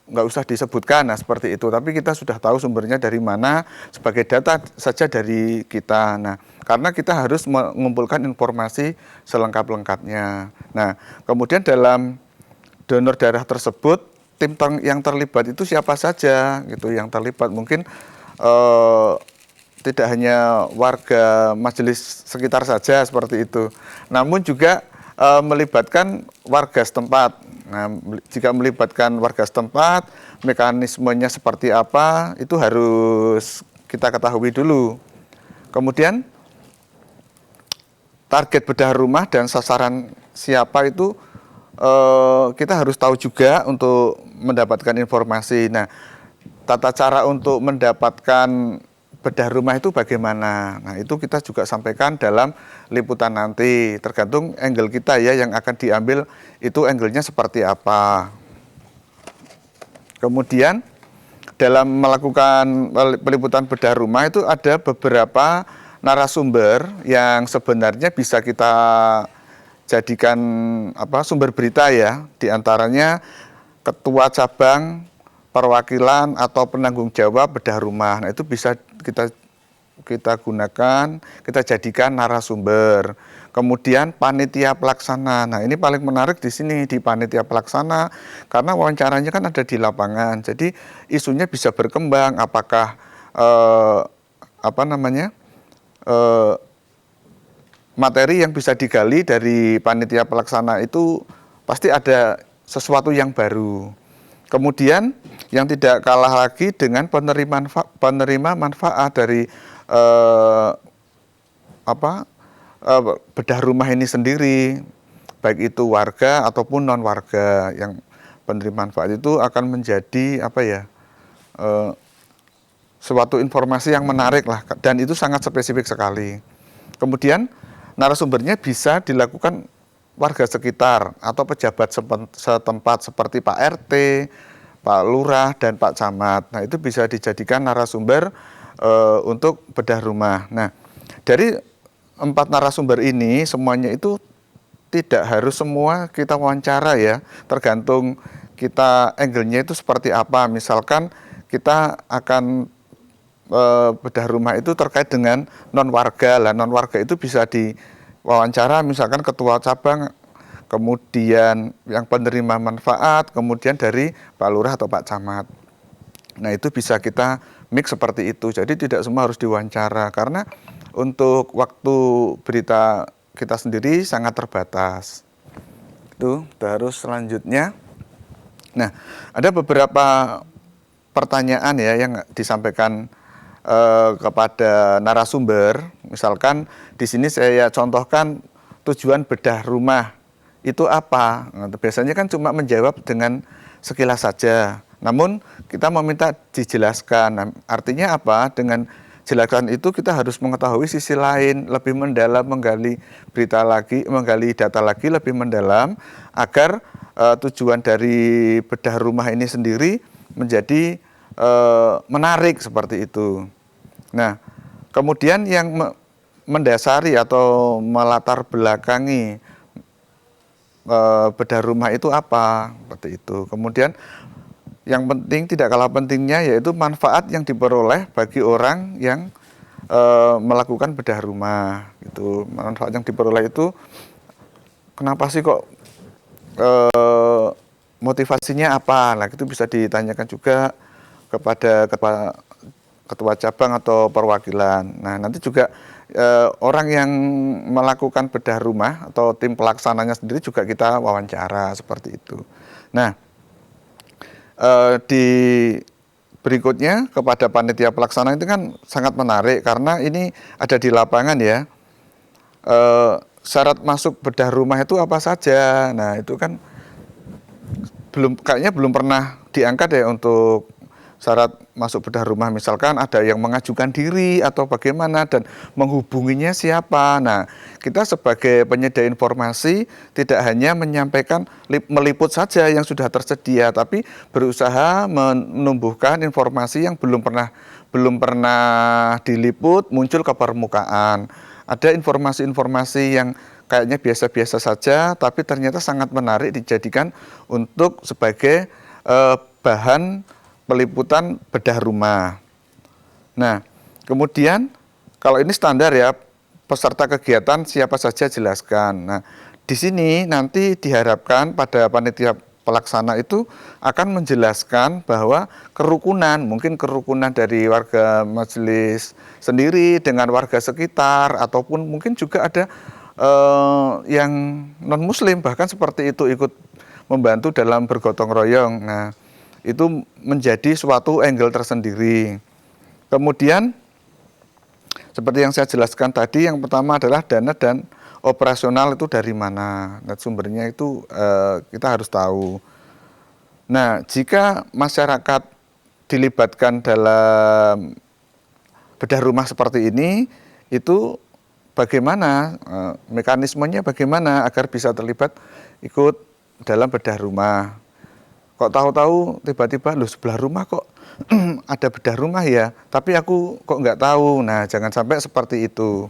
nggak usah disebutkan, nah seperti itu. Tapi kita sudah tahu sumbernya dari mana, sebagai data saja dari kita. Nah, karena kita harus mengumpulkan informasi selengkap-lengkapnya. Nah, kemudian dalam donor darah tersebut, tim yang terlibat itu siapa saja, gitu, yang terlibat mungkin tidak hanya warga majelis sekitar saja seperti itu, namun juga melibatkan warga setempat. Nah, jika melibatkan warga setempat, mekanismenya seperti apa, itu harus kita ketahui dulu. Kemudian, target bedah rumah dan sasaran siapa itu kita harus tahu juga untuk mendapatkan informasi. Nah, tata cara untuk mendapatkan bedah rumah itu bagaimana? Nah, itu kita juga sampaikan dalam liputan nanti. Tergantung angle kita ya yang akan diambil itu angle-nya seperti apa. Kemudian dalam melakukan peliputan bedah rumah itu ada beberapa narasumber yang sebenarnya bisa kita jadikan sumber berita ya. Di antaranya ketua cabang, perwakilan atau penanggung jawab bedah rumah. Nah, itu bisa kita gunakan, kita jadikan narasumber. Kemudian panitia pelaksana. Nah, ini paling menarik di sini di panitia pelaksana karena wawancaranya kan ada di lapangan. Jadi isunya bisa berkembang apakah materi yang bisa digali dari panitia pelaksana itu pasti ada sesuatu yang baru. Kemudian yang tidak kalah lagi dengan penerima manfaat dari bedah rumah ini sendiri, baik itu warga ataupun non warga. Yang penerima manfaat itu akan menjadi suatu informasi yang menarik lah, dan itu sangat spesifik sekali. Kemudian narasumbernya bisa dilakukan warga sekitar atau pejabat setempat seperti Pak RT, Pak Lurah, dan Pak Camat. Nah, itu bisa dijadikan narasumber untuk bedah rumah. Nah, dari 4 narasumber ini semuanya itu tidak harus semua kita wawancara ya, tergantung kita angle-nya itu seperti apa. Misalkan kita akan bedah rumah itu terkait dengan non warga lah, non warga itu bisa diwawancara misalkan ketua cabang, kemudian yang penerima manfaat, kemudian dari Pak Lurah atau Pak Camat. Nah, itu bisa kita mix seperti itu. Jadi tidak semua harus diwawancara karena untuk waktu berita kita sendiri sangat terbatas. Itu terus selanjutnya. Nah, ada beberapa pertanyaan ya yang disampaikan kepada narasumber. Misalkan di sini saya contohkan tujuan bedah rumah itu apa. Nah, biasanya kan cuma menjawab dengan sekilas saja. Namun kita meminta dijelaskan. Nah, artinya apa? Dengan jelaskan itu kita harus mengetahui sisi lain, lebih mendalam, menggali berita lagi, menggali data lagi lebih mendalam agar tujuan dari bedah rumah ini sendiri menjadi menarik seperti itu. Nah, Kemudian yang mendasari atau melatar belakangi bedah rumah itu apa, seperti itu. Kemudian yang penting, tidak kalah pentingnya, yaitu manfaat yang diperoleh bagi orang yang melakukan bedah rumah. Itu manfaat yang diperoleh itu, kenapa sih kok motivasinya apa? Nah, itu bisa ditanyakan juga kepada ketua cabang atau perwakilan. Nah, nanti juga orang yang melakukan bedah rumah atau tim pelaksananya sendiri juga kita wawancara seperti itu. Nah, di berikutnya kepada panitia pelaksana itu kan sangat menarik karena ini ada di lapangan ya. Syarat masuk bedah rumah itu apa saja? Nah, itu kan kayaknya belum pernah diangkat ya untuk syarat masuk bedah rumah, misalkan ada yang mengajukan diri atau bagaimana dan menghubunginya siapa. Nah, kita sebagai penyedia informasi tidak hanya menyampaikan meliput saja yang sudah tersedia, tapi berusaha menumbuhkan informasi yang belum pernah diliput muncul ke permukaan. Ada informasi-informasi yang kayaknya biasa-biasa saja, tapi ternyata sangat menarik dijadikan untuk sebagai bahan peliputan bedah rumah. Nah, kemudian kalau ini standar ya, peserta kegiatan siapa saja jelaskan. Nah, di sini nanti diharapkan pada panitia pelaksana itu akan menjelaskan bahwa kerukunan, mungkin kerukunan dari warga majelis sendiri dengan warga sekitar, ataupun mungkin juga ada yang non-muslim bahkan seperti itu ikut membantu dalam bergotong royong. Nah, itu menjadi suatu angle tersendiri. Kemudian seperti yang saya jelaskan tadi, yang pertama adalah dana dan operasional itu dari mana. Nah, sumbernya itu kita harus tahu. Nah, jika masyarakat dilibatkan dalam bedah rumah seperti ini, itu bagaimana mekanismenya, bagaimana agar bisa terlibat ikut dalam bedah rumah. Kok tahu-tahu tiba-tiba lu sebelah rumah kok ada bedah rumah ya, tapi aku kok nggak tahu. Nah, jangan sampai seperti itu.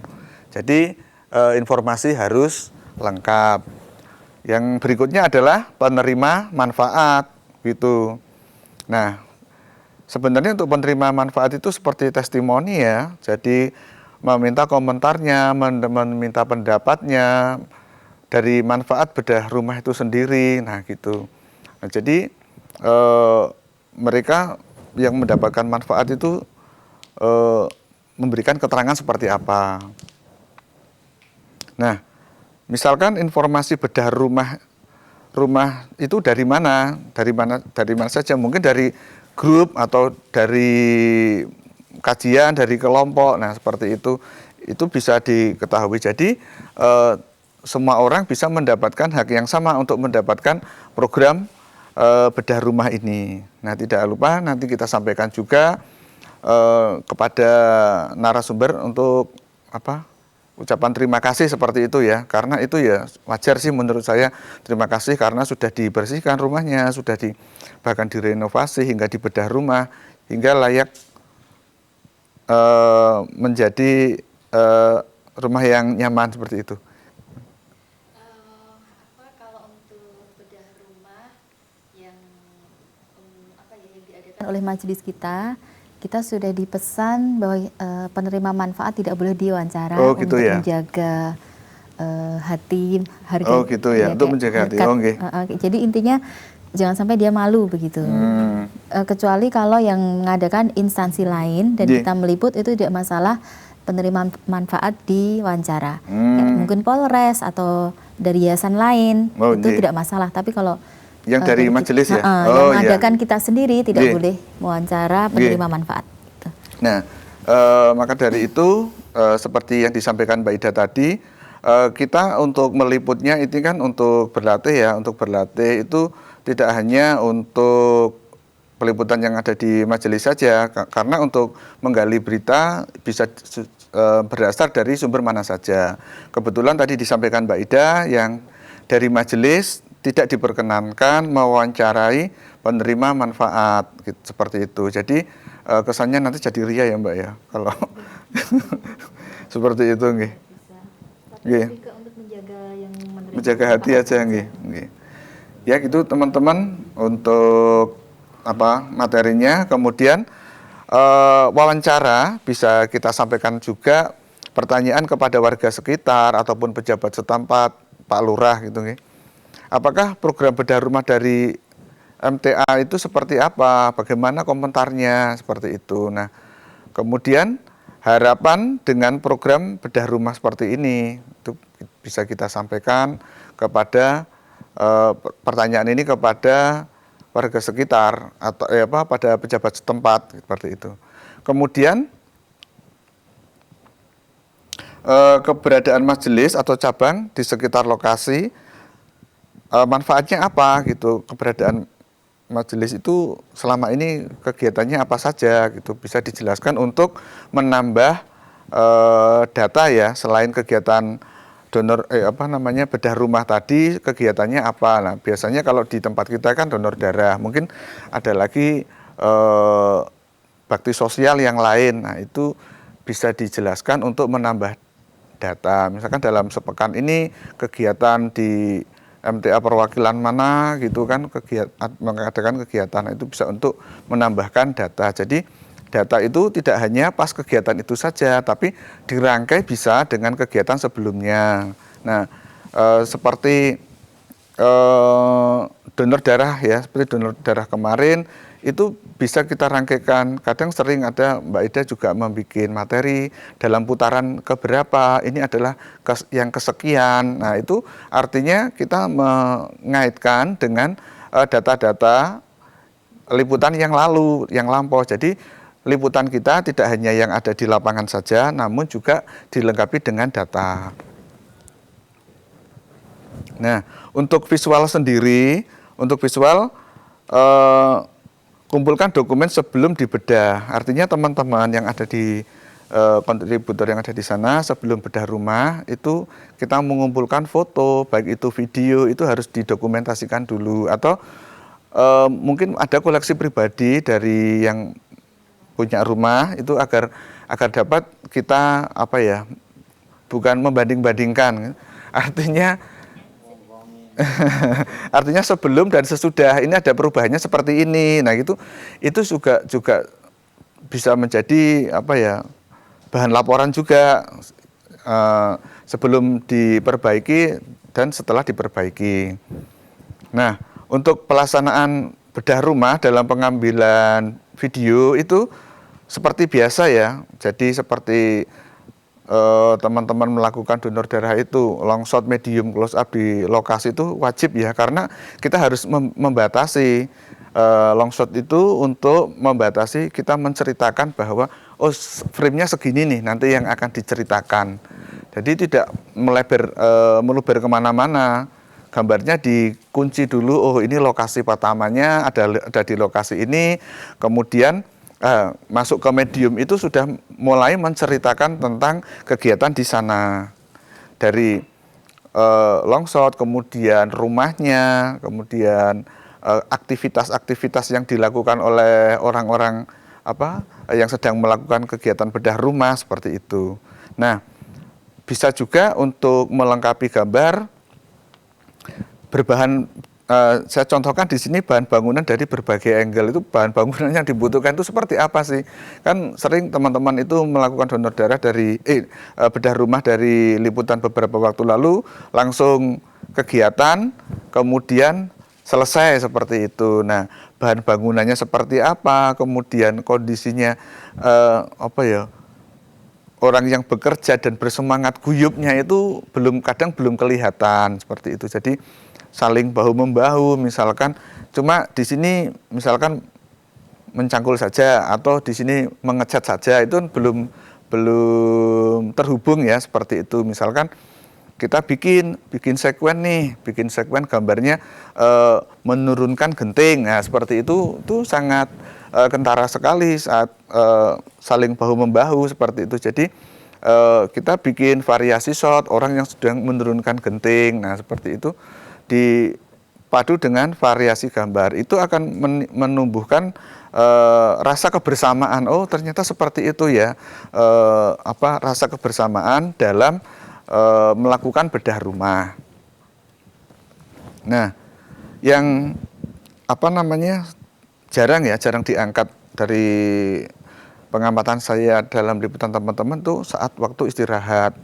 Jadi informasi harus lengkap. Yang berikutnya adalah penerima manfaat, gitu. Nah, sebenarnya untuk penerima manfaat itu seperti testimoni ya. Jadi meminta komentarnya, meminta pendapatnya dari manfaat bedah rumah itu sendiri. Nah, gitu. Nah, jadi mereka yang mendapatkan manfaat itu memberikan keterangan seperti apa. Nah, misalkan informasi bedah rumah itu dari mana saja, mungkin dari grup atau dari kajian, dari kelompok. Nah, seperti itu bisa diketahui. Jadi semua orang bisa mendapatkan hak yang sama untuk mendapatkan program bedah rumah ini. Nah, tidak lupa nanti kita sampaikan juga kepada narasumber untuk ucapan terima kasih seperti itu ya. Karena itu ya wajar sih menurut saya, terima kasih karena sudah dibersihkan rumahnya, sudah bahkan direnovasi hingga dibedah rumah hingga layak menjadi rumah yang nyaman seperti itu. Oleh majelis kita sudah dipesan bahwa penerima manfaat tidak boleh diwawancara gitu untuk ya? menjaga hati, harga. Oh gitu ya, untuk menjaga hati. Okay. Jadi intinya jangan sampai dia malu begitu. Kecuali kalau yang mengadakan instansi lain dan kita meliput itu tidak masalah penerima manfaat diwawancara. Ya, mungkin Polres atau dari yayasan lain itu tidak masalah. Tapi kalau yang dari majelis ya? Yang mengadakan kita sendiri tidak boleh mewawancara penerima manfaat. Gitu. Nah, maka dari itu seperti yang disampaikan Mbak Ida tadi, kita untuk meliputnya itu kan untuk berlatih ya, untuk berlatih itu tidak hanya untuk peliputan yang ada di majelis saja, karena untuk menggali berita bisa berdasar dari sumber mana saja. Kebetulan tadi disampaikan Mbak Ida yang dari majelis tidak diperkenankan mewawancarai penerima manfaat gitu, seperti itu. Jadi kesannya nanti jadi ria ya Mbak ya, kalau Seperti itu nggih. Tapi Nggih. lebih ke untuk menjaga yang menerima Menjaga hati aja nggih. Nggih. Ya gitu teman-teman untuk materinya. Kemudian wawancara bisa kita sampaikan juga pertanyaan kepada warga sekitar ataupun pejabat setempat, Pak Lurah gitu nggih. Apakah program bedah rumah dari MTA itu seperti apa? Bagaimana komentarnya seperti itu. Nah, kemudian harapan dengan program bedah rumah seperti ini itu bisa kita sampaikan kepada pertanyaan ini kepada warga sekitar atau pada pejabat setempat seperti itu. Kemudian keberadaan majelis atau cabang di sekitar lokasi, manfaatnya apa gitu, keberadaan majelis itu selama ini kegiatannya apa saja gitu, bisa dijelaskan untuk menambah data ya, selain kegiatan donor bedah rumah tadi, kegiatannya apa. Nah, biasanya kalau di tempat kita kan donor darah, mungkin ada lagi bakti sosial yang lain. Nah, itu bisa dijelaskan untuk menambah data. Misalkan dalam sepekan ini kegiatan di MTA perwakilan mana gitu kan, mengadakan kegiatan itu bisa untuk menambahkan data. Jadi data itu tidak hanya pas kegiatan itu saja, tapi dirangkai bisa dengan kegiatan sebelumnya. Nah, seperti donor darah ya, seperti donor darah kemarin itu bisa kita rangkaikan. Kadang sering ada Mbak Ida juga membuat materi dalam putaran keberapa, ini adalah yang kesekian. Nah, itu artinya kita mengaitkan dengan data-data liputan yang lalu, yang lampau. Jadi liputan kita tidak hanya yang ada di lapangan saja, namun juga dilengkapi dengan data. Nah, untuk visual sendiri, kumpulkan dokumen sebelum dibedah. Artinya teman-teman yang ada di kontributor yang ada di sana sebelum bedah rumah itu kita mengumpulkan foto, baik itu video, itu harus didokumentasikan dulu. Atau mungkin ada koleksi pribadi dari yang punya rumah itu agar dapat kita bukan membanding-bandingkan. Artinya sebelum dan sesudah ini ada perubahannya seperti ini. Nah, itu juga bisa menjadi bahan laporan juga sebelum diperbaiki dan setelah diperbaiki. Nah, untuk pelaksanaan bedah rumah dalam pengambilan video itu seperti biasa ya. Jadi seperti teman-teman melakukan donor darah itu long shot, medium, close up di lokasi itu wajib ya, karena kita harus membatasi long shot itu untuk membatasi kita menceritakan bahwa frame-nya segini nih nanti yang akan diceritakan. Jadi tidak meluber kemana-mana. Gambarnya dikunci dulu, ini lokasi pertamanya ada di lokasi ini, kemudian masuk ke medium itu sudah mulai menceritakan tentang kegiatan di sana. Dari long shot, kemudian rumahnya, kemudian aktivitas-aktivitas yang dilakukan oleh orang-orang yang sedang melakukan kegiatan bedah rumah seperti itu. Nah, bisa juga untuk melengkapi gambar berbahan, saya contohkan di sini bahan bangunan dari berbagai angle. Itu bahan bangunan yang dibutuhkan itu seperti apa sih? Kan sering teman-teman itu melakukan donor darah dari bedah rumah dari liputan beberapa waktu lalu, langsung kegiatan, kemudian selesai seperti itu. Nah, bahan bangunannya seperti apa, kemudian kondisinya orang yang bekerja dan bersemangat guyupnya itu kadang belum kelihatan seperti itu. Jadi saling bahu-membahu, misalkan cuma di sini misalkan mencangkul saja atau di sini mengecat saja, itu belum terhubung ya seperti itu. Misalkan kita bikin sekuen nih, gambarnya menurunkan genting. Nah, seperti itu sangat kentara sekali saat saling bahu-membahu seperti itu. Jadi kita bikin variasi shot orang yang sedang menurunkan genting. Nah, seperti itu padu dengan variasi gambar. Itu akan menumbuhkan rasa kebersamaan. Oh, ternyata seperti itu ya. Rasa kebersamaan dalam melakukan bedah rumah. Nah, yang jarang diangkat dari pengamatan saya dalam liputan teman-teman tuh saat waktu istirahat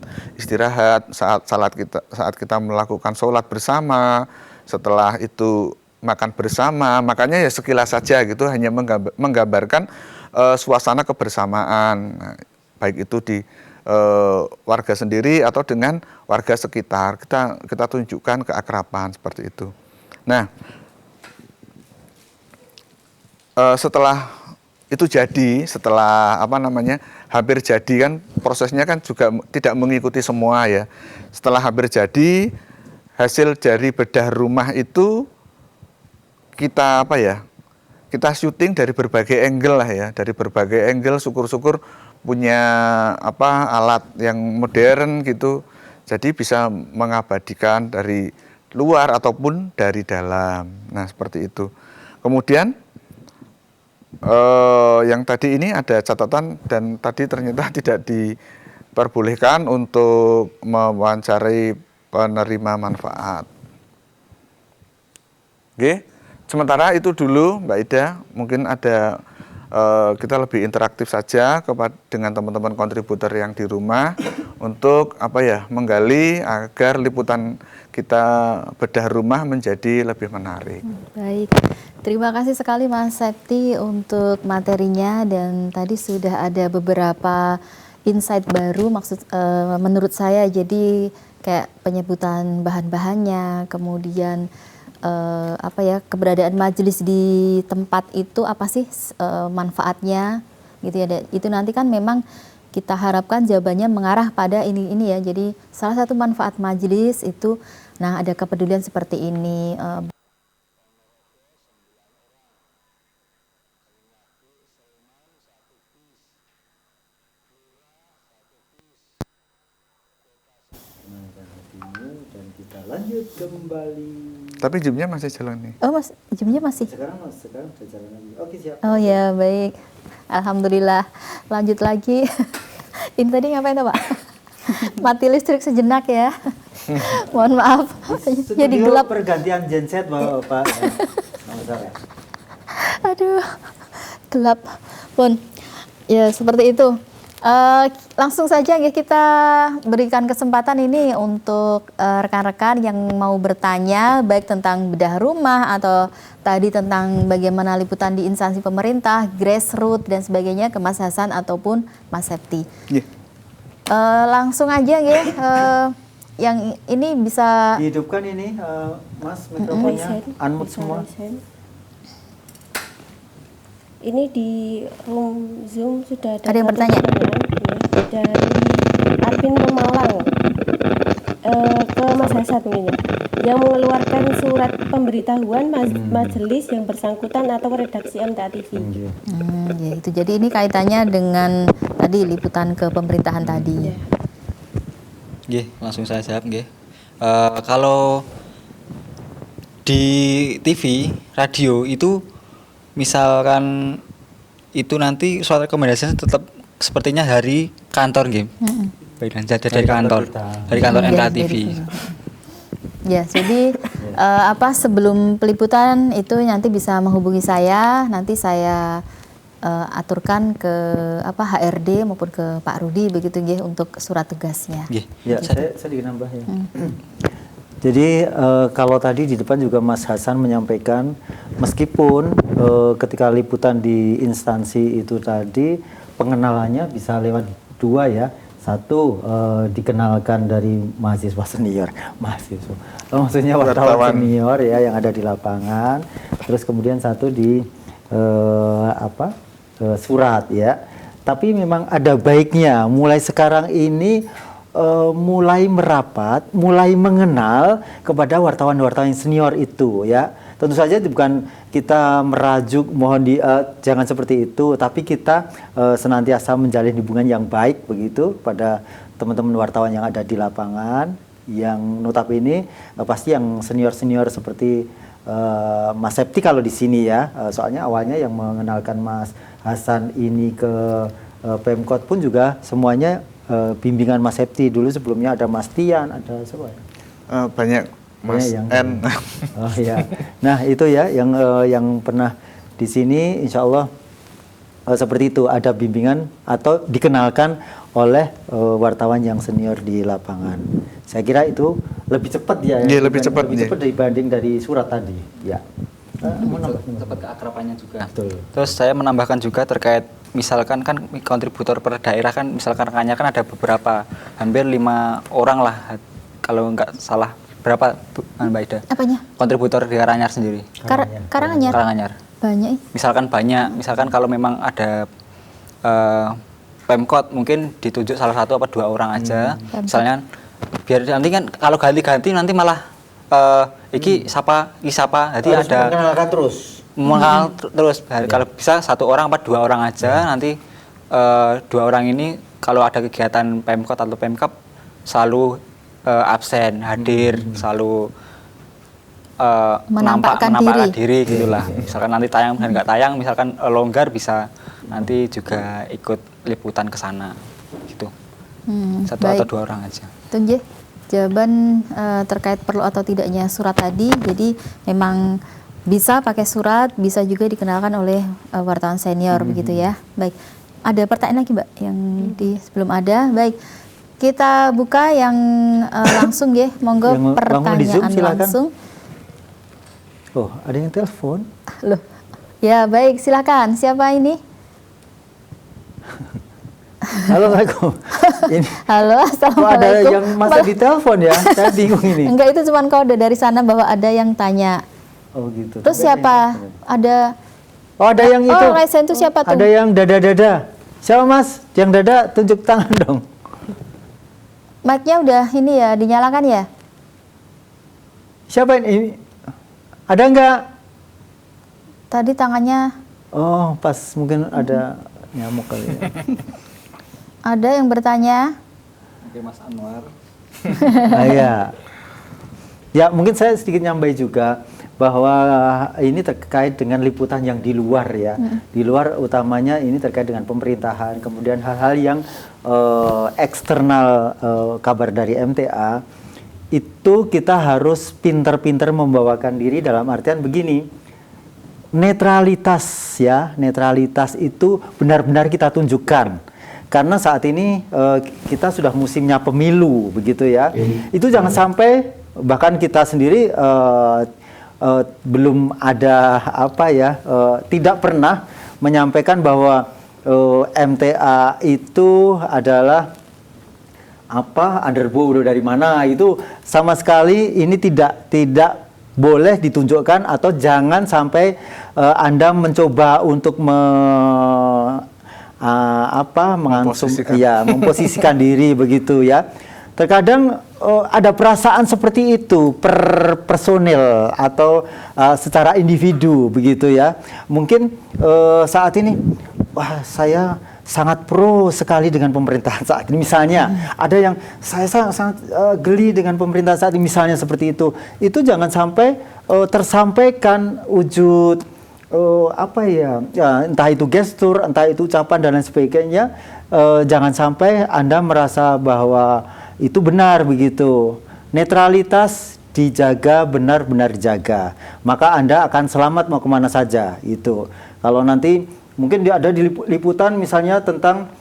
saat kita melakukan sholat bersama, setelah itu makan bersama. Makanya ya sekilas saja gitu, hanya menggambarkan suasana kebersamaan, nah, baik itu di warga sendiri atau dengan warga sekitar. Kita tunjukkan keakraban seperti itu. Nah, setelah itu setelah hampir jadi, kan prosesnya kan juga tidak mengikuti semua ya. Setelah hampir jadi, hasil dari bedah rumah itu kita syuting dari berbagai angle lah ya, dari berbagai angle. Syukur-syukur punya alat yang modern gitu, jadi bisa mengabadikan dari luar ataupun dari dalam. Nah, seperti itu. Kemudian yang tadi ini ada catatan, dan tadi ternyata tidak diperbolehkan untuk mewawancarai penerima manfaat. Oke, sementara itu dulu Mbak Ida, mungkin ada kita lebih interaktif saja dengan teman-teman kontributor yang di rumah untuk menggali agar liputan kita bedah rumah menjadi lebih menarik. Baik, terima kasih sekali Mas Septi untuk materinya, dan tadi sudah ada beberapa insight baru menurut saya. Jadi kayak penyebutan bahan-bahannya, kemudian keberadaan majelis di tempat itu apa sih manfaatnya gitu ya. Itu nanti kan memang kita harapkan jawabannya mengarah pada ini ya. Jadi salah satu manfaat majelis itu, nah, ada kepedulian seperti ini. Dan kita lanjut kembali. Tapi jamnya masih jalan nih. Oh, Mas, jamnya masih? Sekarang sudah jalan lagi. Oke, siap. Oh ya, baik. Alhamdulillah. Lanjut lagi. Ini tadi ngapain tuh, Pak? Mati listrik sejenak ya. Mohon maaf. Jadi gelap. Pergantian genset Bapak. Ya. Aduh, gelap. Pun. Ya, seperti itu. Langsung saja ya, kita berikan kesempatan ini untuk rekan-rekan yang mau bertanya, baik tentang bedah rumah atau tadi tentang bagaimana liputan di instansi pemerintah, grassroots dan sebagainya, ke Mas Hasan ataupun Mas Septi. Yeah. Langsung aja ya, yang ini bisa dihidupkan ini, Mas, mikrofonnya, unmute semua. Ini di room Zoom sudah ada yang bertanya dari admin Pemalang ke Mas Hasan ini, yang mengeluarkan surat pemberitahuan majelis yang bersangkutan atau redaksi MTA TV. Ya, itu jadi ini kaitannya dengan tadi liputan ke pemerintahan tadi. Nggih, langsung saya jawab nggih. Kalau di TV, radio itu misalkan itu nanti suatu rekomendasinya tetap sepertinya dari kantor game. Baik, dari kantor MTA TV. Ya, jadi sebelum peliputan itu nanti bisa menghubungi saya, nanti saya aturkan ke HRD maupun ke Pak Rudi begitu nggih untuk surat tugasnya. Ya, saya sedikit nambah ya. Jadi kalau tadi di depan juga Mas Hasan menyampaikan, meskipun ketika liputan di instansi itu tadi pengenalannya bisa lewat dua ya. Satu, dikenalkan dari mahasiswa senior, maksudnya wartawan senior ya yang ada di lapangan. Terus kemudian satu di surat ya. Tapi memang ada baiknya mulai sekarang ini mulai merapat, mulai mengenal kepada wartawan-wartawan senior itu ya. Tentu saja bukan kita merajuk, mohon jangan seperti itu, tapi kita senantiasa menjalin hubungan yang baik begitu pada teman-teman wartawan yang ada di lapangan, yang notabene pasti yang senior-senior seperti Mas Septi kalau di sini ya, soalnya awalnya yang mengenalkan Mas Hasan ini ke Pemkot pun juga semuanya bimbingan Mas Septi. Dulu sebelumnya ada Mas Tian, ada siapa ya? Banyak Mas yang N. Oh ya. Nah, itu ya yang pernah di sini insya Allah seperti itu, ada bimbingan atau dikenalkan oleh wartawan yang senior di lapangan. Saya kira itu lebih cepat ya. Iya, lebih cepat dibanding dari surat tadi. Ya. Cepat keakrabannya juga. Betul. Terus saya menambahkan juga terkait misalkan kan kontributor per daerah kan, misalkan rekannya kan ada beberapa, hampir 5 orang lah kalau nggak salah. Berapa Mbak Ida? Apanya? Kontributor di Karanganyar sendiri. Karanganyar. Karanganyar. Banyak. Misalkan kalau memang ada Pemkot mungkin ditunjuk salah satu apa 2 orang aja. Misalnya biar nanti kan kalau ganti-ganti nanti malah iki siapa. Jadi harus ada mengenalkan terus. mengenal terus. Kalau bisa 1 orang apa 2 orang aja, nanti 2 orang ini kalau ada kegiatan Pemkot atau Pemkap selalu absen, hadir, selalu Menampakkan diri gitulah. Misalkan nanti tayang dan nggak tayang, misalkan longgar bisa nanti juga ikut liputan ke sana gitu. 1 atau 2 orang aja. Itu nggih, jawaban terkait perlu atau tidaknya surat tadi. Jadi memang bisa pakai surat, bisa juga dikenalkan oleh wartawan senior begitu ya. Baik, ada pertanyaan lagi Mbak yang sebelum ada. Baik, kita buka yang langsung ya, monggo Yang pertanyaan di Zoom, silakan. langsung. Oh, ada yang telepon? Loh, ya baik, silakan. Siapa ini? Halo, Assalamualaikum. Ini Halo, kok ada assalamualaikum. yang masa ditelepon ya? Saya bingung ini. Enggak, itu cuma kode dari sana bahwa ada yang tanya. Oh gitu. Terus siapa? Ada. Oh, ada yang itu. Oh, Raisen itu siapa tuh? Ada yang dada-dada. Siapa Mas? Yang dada tunjuk tangan dong. Mic-nya udah ini ya, dinyalakan ya? Siapa ini? Ada enggak? Tadi tangannya Oh, pas mungkin ada nyamuk kali ya. ada yang bertanya. Oke, Mas Anwar. Ah, ya. Ya, mungkin saya sedikit nyambai juga bahwa ini terkait dengan liputan yang di luar ya. Di luar utamanya ini terkait dengan pemerintahan, kemudian hal-hal yang eksternal kabar dari MTA. Itu kita harus pinter-pinter membawakan diri dalam artian begini, netralitas ya, netralitas itu benar-benar kita tunjukkan. Karena saat ini kita sudah musimnya pemilu begitu ya. Itu jangan sampai bahkan kita sendiri belum ada apa ya, tidak pernah menyampaikan bahwa MTA itu adalah apa underbow dari mana, itu sama sekali ini tidak boleh ditunjukkan, atau jangan sampai Anda mencoba untuk memposisikan diri begitu ya. Terkadang ada perasaan seperti itu per personil atau secara individu begitu ya. Mungkin saat ini wah saya sangat pro sekali dengan pemerintahan saat ini misalnya. Ada yang saya sangat geli dengan pemerintahan saat ini misalnya seperti itu. Itu jangan sampai tersampaikan wujud entah itu gestur, entah itu ucapan dan lain sebagainya. Jangan sampai Anda merasa bahwa itu benar begitu. Netralitas dijaga, benar-benar dijaga. Maka Anda akan selamat mau kemana saja itu. Kalau nanti mungkin dia ada di liputan misalnya tentang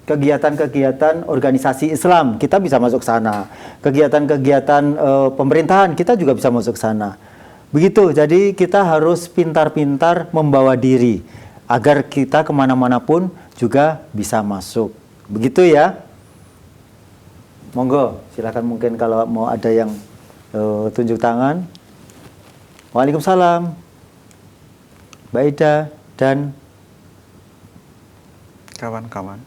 kegiatan-kegiatan organisasi Islam, kita bisa masuk sana. Kegiatan-kegiatan pemerintahan, kita juga bisa masuk sana. Begitu, jadi kita harus pintar-pintar membawa diri agar kita kemana-mana pun juga bisa masuk. Begitu ya. Monggo, silakan mungkin kalau mau ada yang tunjuk tangan. Waalaikumsalam. Mbak Ida dan kawan-kawan.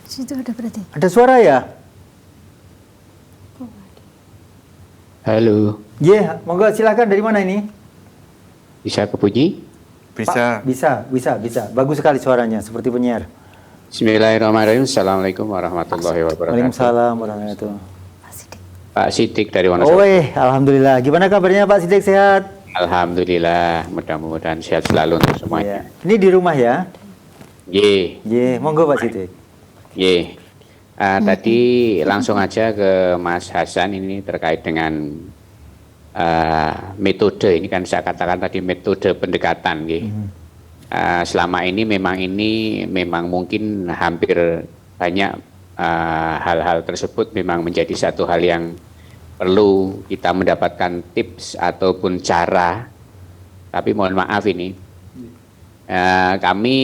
Situ ada berarti. Ada suara ya? Halo, Iya, monggo silakan, dari mana ini? bisa kepuji? Bisa. Pak, bisa. Bagus sekali suaranya, seperti penyiar. Bismillahirrahmanirrahim. Assalamualaikum warahmatullahi wabarakatuh. Waalaikumsalam warahmatullahi wabarakatuh. Pak Sidik dari Wonosobo. Alhamdulillah. Gimana kabarnya Pak Sidik, sehat? Alhamdulillah, mudah-mudahan sehat selalu untuk semuanya. Ini di rumah ya? Ye, Monggo Pak Sidik. ye. Tadi langsung aja ke Mas Hasan ini terkait dengan metode. Ini kan saya katakan tadi metode pendekatan, ye. Selama ini memang mungkin hampir banyak hal-hal tersebut memang menjadi satu hal yang perlu kita mendapatkan tips ataupun cara. Tapi mohon maaf ini, kami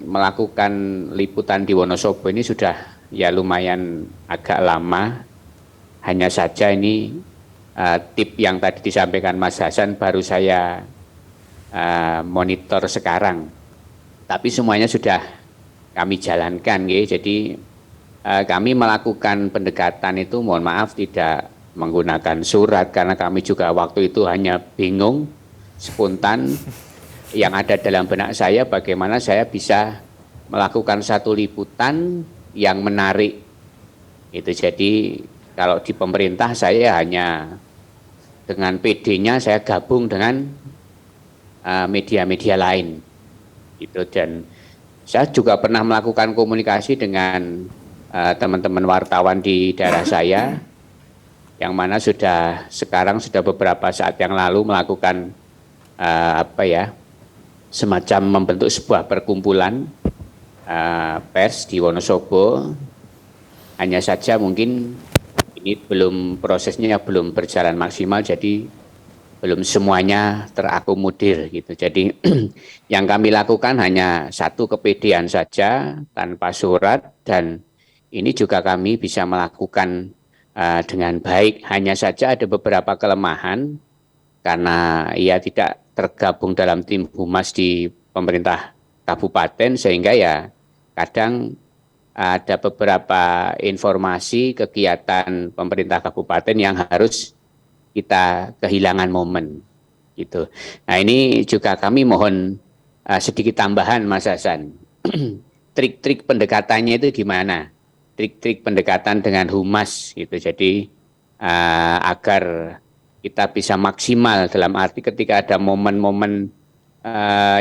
melakukan liputan di Wonosobo ini sudah ya lumayan agak lama. Hanya saja ini tip yang tadi disampaikan Mas Hasan baru saya monitor sekarang. Tapi semuanya sudah kami jalankan, ya. Jadi kami melakukan pendekatan itu mohon maaf tidak menggunakan surat karena kami juga waktu itu hanya bingung, spontan. Yang ada dalam benak saya bagaimana saya bisa melakukan satu liputan yang menarik. Itu jadi kalau di pemerintah saya hanya dengan PD-nya saya gabung dengan media-media lain. Itu, dan saya juga pernah melakukan komunikasi dengan teman-teman wartawan di daerah saya, yang mana sekarang sudah beberapa saat yang lalu melakukan semacam membentuk sebuah perkumpulan pers di Wonosobo. Hanya saja mungkin ini prosesnya belum berjalan maksimal, jadi belum semuanya terakomodir gitu. Jadi yang kami lakukan hanya satu kepedean saja tanpa surat, dan ini juga kami bisa melakukan dengan baik. Hanya saja ada beberapa kelemahan karena ia tidak tergabung dalam tim humas di pemerintah kabupaten, sehingga ya kadang ada beberapa informasi kegiatan pemerintah kabupaten yang harus kita kehilangan momen gitu. Nah, ini juga kami mohon sedikit tambahan Mas Hasan. Trik-trik pendekatannya itu gimana? Trik-trik pendekatan dengan humas gitu. Jadi agar kita bisa maksimal dalam arti ketika ada momen-momen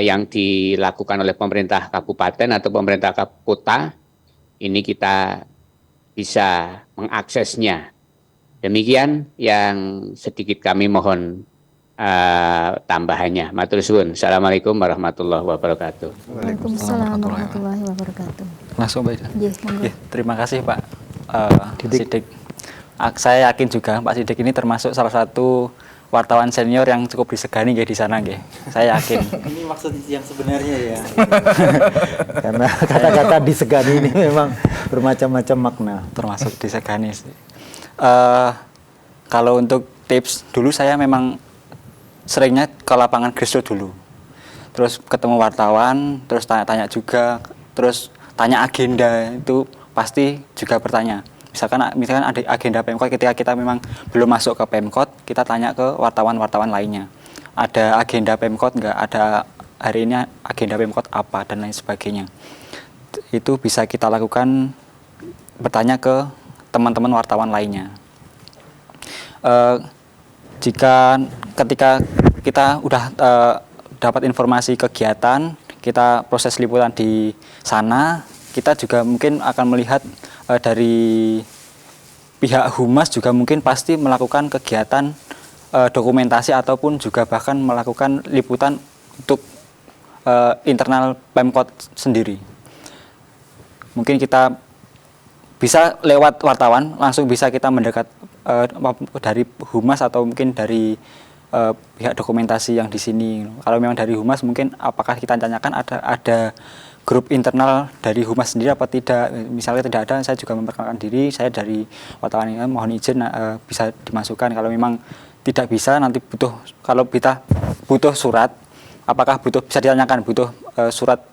yang dilakukan oleh pemerintah kabupaten atau pemerintah kota, ini kita bisa mengaksesnya. Demikian yang sedikit kami mohon tambahannya. Matur suwun. Assalamualaikum warahmatullahi wabarakatuh. Waalaikumsalam warahmatullahi wabarakatuh. Langsung Pak. Yes, monggo. Terima kasih Pak Sidik. Saya yakin juga Pak Sidik ini termasuk salah satu wartawan senior yang cukup disegani di sana, nggih. Saya yakin. Ini maksud yang sebenarnya ya. Karena kata-kata disegani ini memang bermacam-macam makna. Termasuk disegani sih. Kalau untuk tips, dulu saya memang seringnya ke lapangan grassroots dulu. Terus ketemu wartawan, terus tanya-tanya juga, terus tanya agenda, itu pasti juga bertanya. Misalkan ada agenda Pemkot, ketika kita memang belum masuk ke Pemkot, kita tanya ke wartawan-wartawan lainnya. Ada agenda Pemkot nggak? Ada hari ini agenda Pemkot apa? Dan lain sebagainya. Itu bisa kita lakukan bertanya ke teman-teman wartawan lainnya. Jika ketika kita udah dapat informasi kegiatan, kita proses liputan di sana, kita juga mungkin akan melihat dari pihak humas juga mungkin pasti melakukan kegiatan dokumentasi ataupun juga bahkan melakukan liputan untuk internal Pemkot sendiri. Mungkin kita bisa lewat wartawan langsung bisa kita mendekat dari humas atau mungkin dari pihak dokumentasi yang di sini. Kalau memang dari humas mungkin apakah kita tanyakan ada grup internal dari humas sendiri apa tidak. Misalnya tidak ada, saya juga memperkenalkan diri, saya dari wartawan ini mohon izin bisa dimasukkan. Kalau memang tidak bisa, nanti kalau kita butuh surat, apakah bisa ditanyakan butuh surat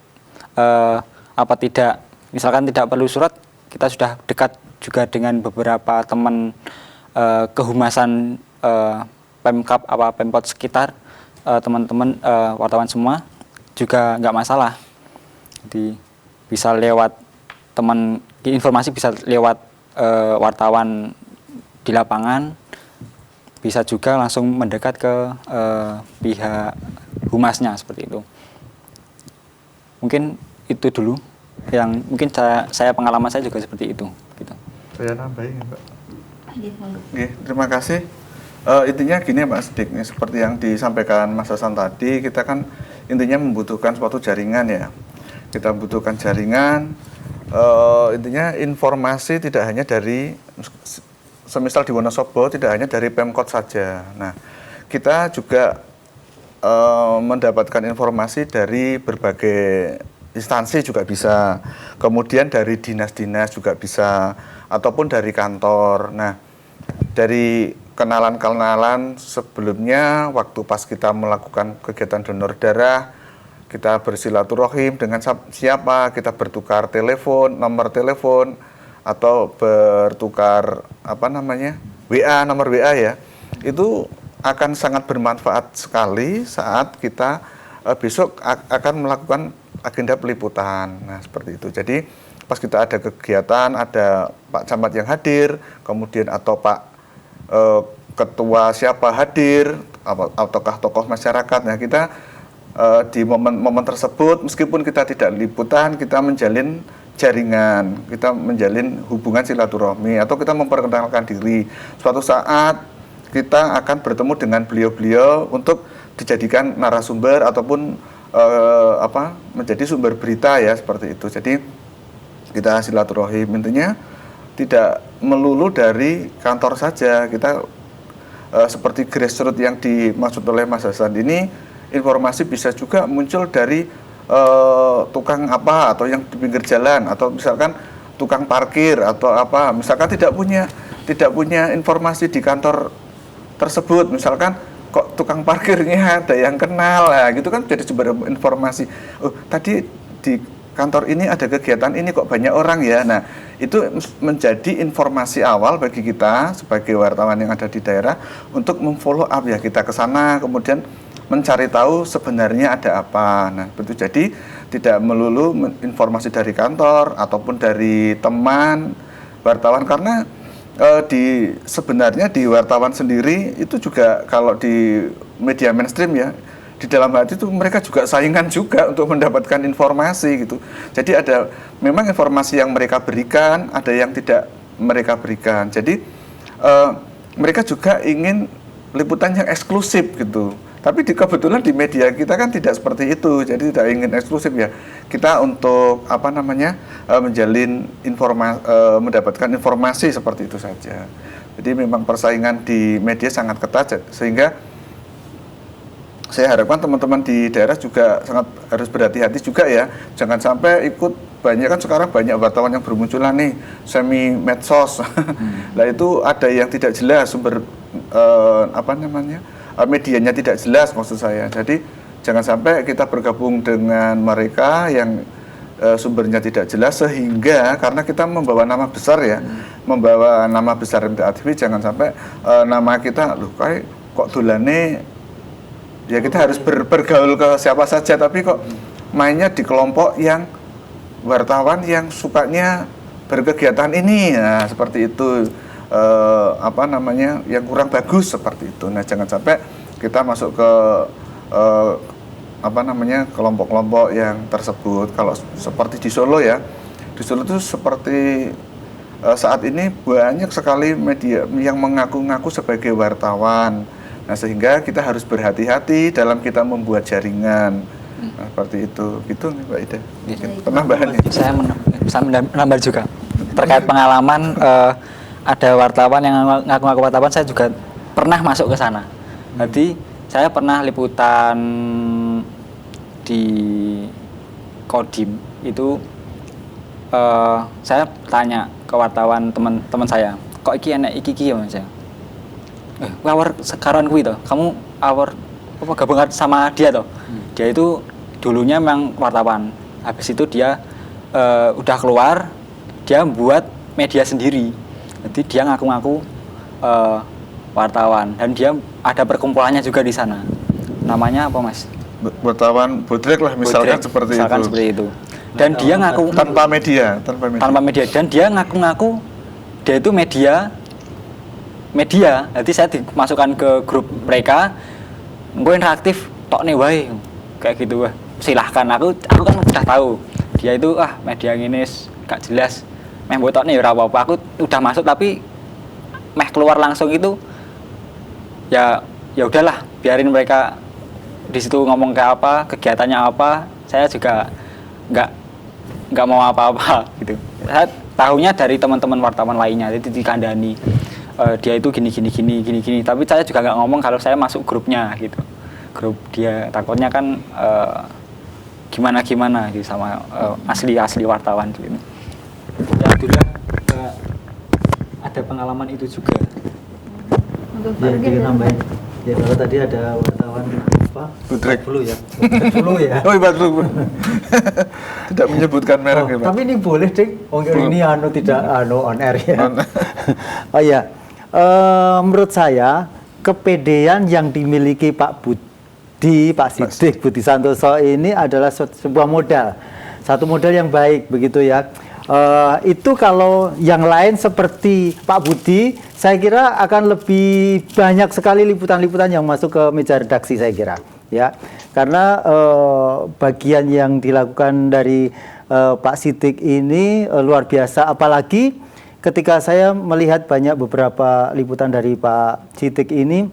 apa tidak. Misalkan tidak perlu surat, kita sudah dekat juga dengan beberapa teman kehumasan Pemkap Pemkot sekitar, teman-teman wartawan semua juga nggak masalah. Jadi bisa lewat informasi bisa lewat wartawan di lapangan, bisa juga langsung mendekat ke pihak humasnya seperti itu. Mungkin itu dulu yang mungkin saya pengalaman saya juga seperti itu. Gitu. Saya nambahin, Pak. Oke, terima kasih. Intinya gini Pak Sidik, seperti yang disampaikan Mas Hasan tadi, kita kan intinya membutuhkan suatu jaringan ya. Kita membutuhkan jaringan, intinya informasi tidak hanya dari, semisal di Wonosobo, tidak hanya dari Pemkot saja. Nah, kita juga mendapatkan informasi dari berbagai instansi juga bisa, kemudian dari dinas-dinas juga bisa, ataupun dari kantor. Nah, dari kenalan-kenalan sebelumnya, waktu pas kita melakukan kegiatan donor darah, kita bersilaturahim dengan siapa, kita bertukar telepon, nomor telepon, atau bertukar WA, nomor WA ya, itu akan sangat bermanfaat sekali saat kita besok akan melakukan agenda peliputan. Nah, seperti itu. Jadi pas kita ada kegiatan, ada Pak Camat yang hadir, kemudian atau Pak ketua siapa hadir, ataukah tokoh masyarakat. Nah, kita di momen-momen tersebut, meskipun kita tidak liputan, kita menjalin jaringan, kita menjalin hubungan silaturahmi, atau kita memperkenalkan diri. Suatu saat kita akan bertemu dengan beliau-beliau untuk dijadikan narasumber ataupun menjadi sumber berita ya, seperti itu. Jadi kita silaturahim, intinya tidak melulu dari kantor saja. Kita seperti grassroots yang dimaksud oleh Mas Hasan ini, informasi bisa juga muncul dari tukang apa, atau yang di pinggir jalan, atau misalkan tukang parkir atau apa, misalkan tidak punya informasi di kantor tersebut, misalkan kok tukang parkirnya ada yang kenal, lah gitu kan, jadi sumber informasi. Oh, tadi di kantor ini ada kegiatan ini kok banyak orang ya. Nah, itu menjadi informasi awal bagi kita sebagai wartawan yang ada di daerah untuk memfollow up ya, kita ke sana kemudian mencari tahu sebenarnya ada apa. Nah, betul. Jadi tidak melulu informasi dari kantor ataupun dari teman wartawan, karena sebenarnya di wartawan sendiri itu juga, kalau di media mainstream ya, di dalam hati itu mereka juga saingan juga untuk mendapatkan informasi gitu. Jadi ada memang informasi yang mereka berikan, ada yang tidak mereka berikan. Jadi mereka juga ingin liputan yang eksklusif gitu. Tapi kebetulan di media kita kan tidak seperti itu, jadi tidak ingin eksklusif ya. Kita untuk menjalin informasi, mendapatkan informasi seperti itu saja. Jadi memang persaingan di media sangat ketat, sehingga saya harapkan teman-teman di daerah juga sangat harus berhati-hati juga ya. Jangan sampai ikut, banyak kan sekarang banyak wartawan yang bermunculan nih, semi medsos. Lah itu ada yang tidak jelas sumber medianya tidak jelas maksud saya. Jadi jangan sampai kita bergabung dengan mereka yang sumbernya tidak jelas, sehingga karena kita membawa nama besar ya, membawa nama besar MTA TV, jangan sampai nama kita kok dolane ya, kita harus bergaul ke siapa saja, tapi kok mainnya di kelompok yang wartawan yang sukanya berkegiatan ini. Nah, seperti itu. Yang kurang bagus seperti itu. Nah, jangan sampai kita masuk ke kelompok-kelompok yang tersebut. Kalau seperti di Solo ya, di Solo itu seperti saat ini banyak sekali media yang mengaku-ngaku sebagai wartawan. Nah, sehingga kita harus berhati-hati dalam kita membuat jaringan. Nah, seperti itu. Gitu nih Mbak Ida. Penambahannya. Saya menambah juga terkait pengalaman. Ada wartawan yang ngaku-ngaku wartawan, saya juga pernah masuk ke sana. Jadi saya pernah liputan di Kodim itu, saya tanya ke wartawan teman saya, kok iki enek iki ya Mas ya? Awar sekarang kuwi to, kamu awar gabung sama dia toh? Dia itu dulunya memang wartawan. Habis itu dia udah keluar, dia buat media sendiri. Jadi dia ngaku-ngaku wartawan, dan dia ada perkumpulannya juga di sana. Namanya apa Mas? Wartawan bodrek lah misalkan, seperti itu. Dan dia ngaku tanpa media. Dan dia ngaku-ngaku dia itu media media, jadi saya dimasukkan ke grup mereka, gue interaktif tok nih wae kayak gitu. Wah silahkan, aku kan udah tahu dia itu media gini gak jelas, meh botok nih ora apa-apa, aku udah masuk tapi meh keluar langsung itu ya udahlah, biarin mereka di situ ngomong kayak apa, kegiatannya apa, saya juga nggak mau apa-apa gitu. Saya tahunya dari teman-teman wartawan lainnya, jadi dikandani dia itu gini, tapi saya juga nggak ngomong kalau saya masuk grupnya gitu, grup dia, takutnya kan gimana gitu sama asli wartawan gitu. Ya alhamdulillah ada pengalaman itu juga. Ya, nambahin. Ya kalau tadi ada wartawan apa? Butrek. Dulu ya. Dulu ya. Oh, Badru. Tidak menyebutkan merek ya, Pak. Tapi ini boleh, Ding. Oh, ini tidak on air ya. Oh iya. Menurut saya kepedean yang dimiliki Pak Siddiq Budi Santoso ini adalah sebuah modal. Satu modal yang baik begitu ya. Itu kalau yang lain seperti Pak Budi, saya kira akan lebih banyak sekali liputan-liputan yang masuk ke meja redaksi, saya kira ya, karena bagian yang dilakukan dari Pak Siddiq ini luar biasa, apalagi ketika saya melihat beberapa liputan dari Pak Siddiq ini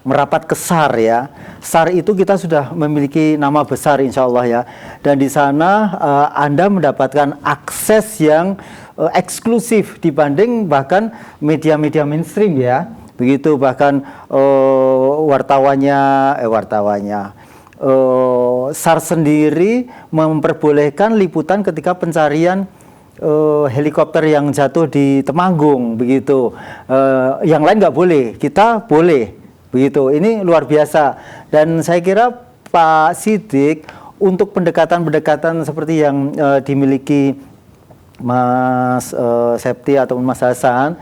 merapat ke SAR ya. SAR itu kita sudah memiliki nama besar insya Allah ya. Dan di sana Anda mendapatkan akses yang eksklusif dibanding bahkan media-media mainstream ya. Begitu, bahkan wartawannya SAR sendiri memperbolehkan liputan ketika pencarian helikopter yang jatuh di Temanggung begitu. Yang lain nggak boleh, kita boleh. Begitu, ini luar biasa. Dan saya kira Pak Siddiq untuk pendekatan-pendekatan seperti yang dimiliki Mas Septi atau Mas Hasan,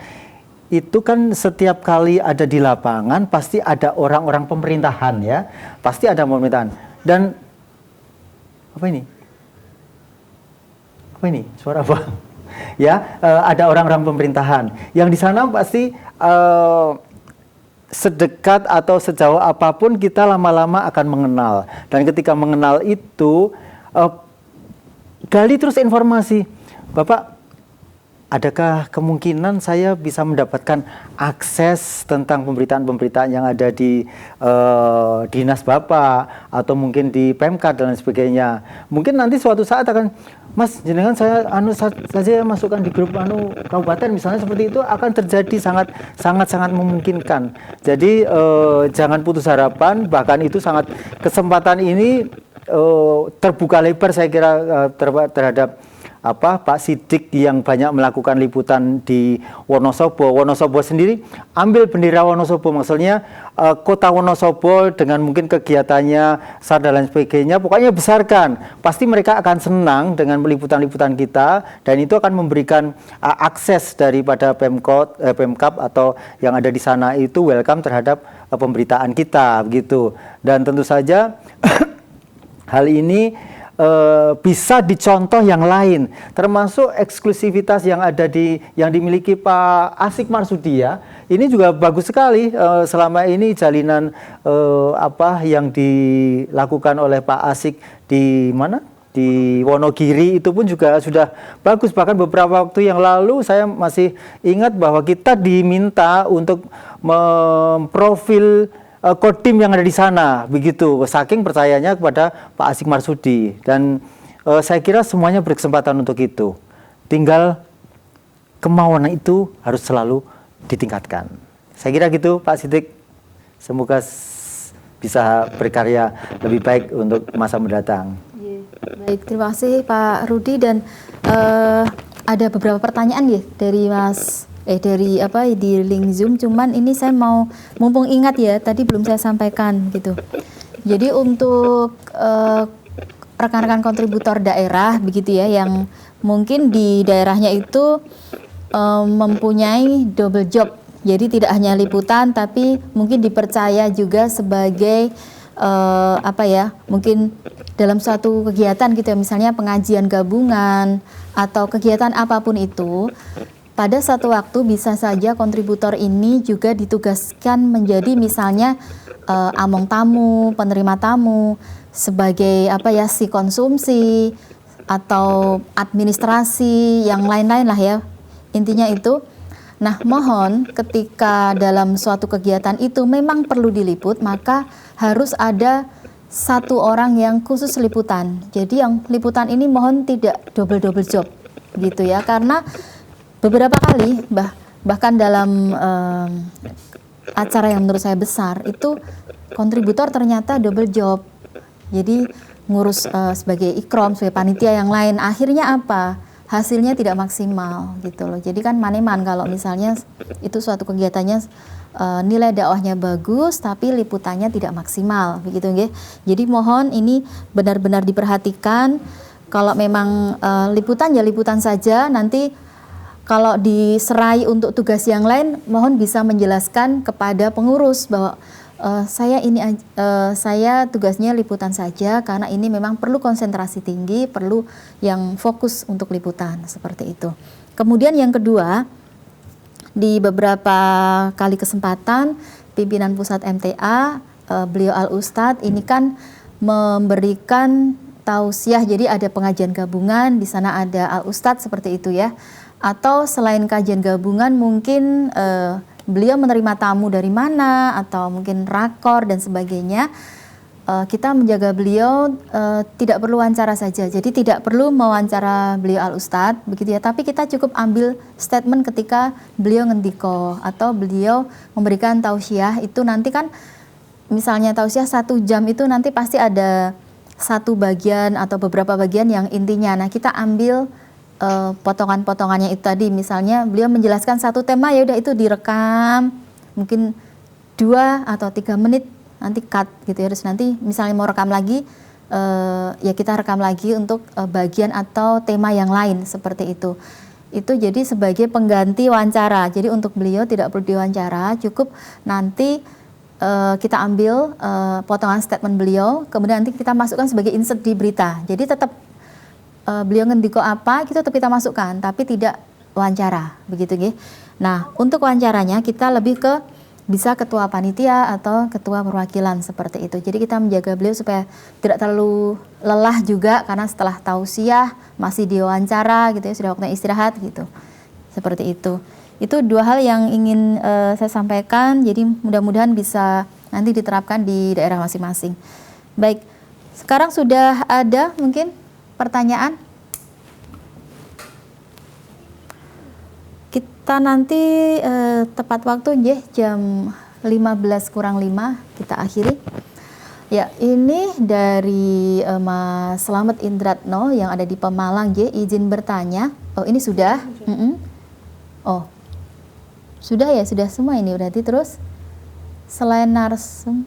itu kan setiap kali ada di lapangan pasti ada orang-orang pemerintahan ya, pasti ada pemerintahan. Dan apa ini suara apa? Ya, ada orang-orang pemerintahan yang di sana pasti sedekat atau sejauh apapun kita lama-lama akan mengenal. Dan ketika mengenal itu gali terus informasi. Bapak, adakah kemungkinan saya bisa mendapatkan akses tentang pemberitaan-pemberitaan yang ada di dinas Bapak atau mungkin di Pemkad dan sebagainya. Mungkin nanti suatu saat akan, Mas, jenengan saya saja masukkan di grup kabupaten misalnya, seperti itu akan terjadi, sangat memungkinkan. Jadi jangan putus harapan, bahkan itu sangat, kesempatan ini terbuka lebar saya kira terhadap Pak Siddiq yang banyak melakukan liputan di Wonosobo. Wonosobo sendiri ambil bendera Wonosobo, maksudnya kota Wonosobo dengan mungkin kegiatannya SAR dan lain sebagainya, pokoknya besarkan. Pasti mereka akan senang dengan liputan-liputan kita, dan itu akan memberikan akses daripada Pemkab atau yang ada di sana itu welcome terhadap pemberitaan kita begitu. Dan tentu saja hal ini bisa dicontoh yang lain, termasuk eksklusivitas yang ada yang dimiliki Pak Asik Marsudi ya. Ini juga bagus sekali. Selama ini jalinan yang dilakukan oleh Pak Asik di mana? Di Wonogiri itu pun juga sudah bagus. Bahkan beberapa waktu yang lalu saya masih ingat bahwa kita diminta untuk memprofil Kodim yang ada di sana, begitu, saking percayanya kepada Pak Asik Marsudi. Dan saya kira semuanya berkesempatan untuk itu, tinggal kemauan itu harus selalu ditingkatkan. Saya kira gitu Pak Siddiq, semoga bisa berkarya lebih baik untuk masa mendatang. Baik, terima kasih Pak Rudi. Dan ada beberapa pertanyaan ya dari di link Zoom, cuman ini saya mau, mumpung ingat ya, tadi belum saya sampaikan gitu. Jadi untuk rekan-rekan kontributor daerah begitu ya, yang mungkin di daerahnya itu mempunyai double job. Jadi tidak hanya liputan, tapi mungkin dipercaya juga sebagai mungkin dalam suatu kegiatan gitu ya, misalnya pengajian gabungan atau kegiatan apapun itu. pada satu waktu bisa saja kontributor ini juga ditugaskan menjadi misalnya among tamu, penerima tamu, sebagai apa ya, si konsumsi atau administrasi yang lain-lain lah ya, intinya itu. Nah, mohon ketika dalam suatu kegiatan itu memang perlu diliput, maka harus ada satu orang yang khusus liputan. Jadi yang liputan ini mohon tidak double job gitu ya, karena beberapa kali bahkan dalam acara yang menurut saya besar itu kontributor ternyata double job. Jadi ngurus sebagai ikrom, sebagai panitia yang lain, akhirnya apa? Hasilnya tidak maksimal gitu loh. Jadi kan maneman kalau misalnya itu suatu kegiatannya nilai dakwahnya bagus tapi liputannya tidak maksimal begitu nggih. Jadi mohon ini benar-benar diperhatikan. Kalau memang liputan ya liputan saja, nanti kalau diserai untuk tugas yang lain mohon bisa menjelaskan kepada pengurus bahwa saya tugasnya liputan saja karena ini memang perlu konsentrasi tinggi, perlu yang fokus untuk liputan, seperti itu. Kemudian yang kedua, di beberapa kali kesempatan pimpinan pusat MTA, beliau Al-Ustadz ini kan memberikan tausiah, jadi ada pengajian gabungan, di sana ada Al-Ustadz seperti itu ya. Atau selain kajian gabungan mungkin beliau menerima tamu dari mana atau mungkin rakor dan sebagainya. Kita menjaga beliau tidak perlu wawancara saja, jadi tidak perlu mewawancara beliau Al-Ustadz begitu ya, tapi kita cukup ambil statement ketika beliau ngendiko atau beliau memberikan tausiah. Itu nanti kan misalnya tausiah 1 jam itu nanti pasti ada satu bagian atau beberapa bagian yang intinya. Nah, kita ambil potongan-potongannya itu tadi, misalnya beliau menjelaskan satu tema, ya udah itu direkam mungkin 2 atau 3 menit, nanti cut gitu ya. Terus nanti misalnya mau rekam lagi ya kita rekam lagi untuk bagian atau tema yang lain, seperti itu. Itu jadi sebagai pengganti wawancara. Jadi untuk beliau tidak perlu diwawancara, cukup nanti kita ambil potongan statement beliau, kemudian nanti kita masukkan sebagai insert di berita. Jadi tetap beliau ngendiko apa, kita tetap kita masukkan, tapi tidak wawancara, begitu nggih. Nah, untuk wawancaranya kita lebih ke bisa ketua panitia atau ketua perwakilan, seperti itu. Jadi kita menjaga beliau supaya tidak terlalu lelah juga, karena setelah tausiah masih diwawancara gitu ya, sudah waktunya istirahat gitu. Seperti itu. Itu 2 hal yang ingin saya sampaikan, jadi mudah-mudahan bisa nanti diterapkan di daerah masing-masing. Baik, sekarang sudah ada mungkin pertanyaan? Kita nanti tepat waktu jam 15 kurang 5 kita akhiri. Ya, ini dari Mas Slamet Indratno yang ada di Pemalang, izin bertanya. Oh, ini sudah? Oh, sudah ya, sudah semua ini berarti. Terus selain narsum,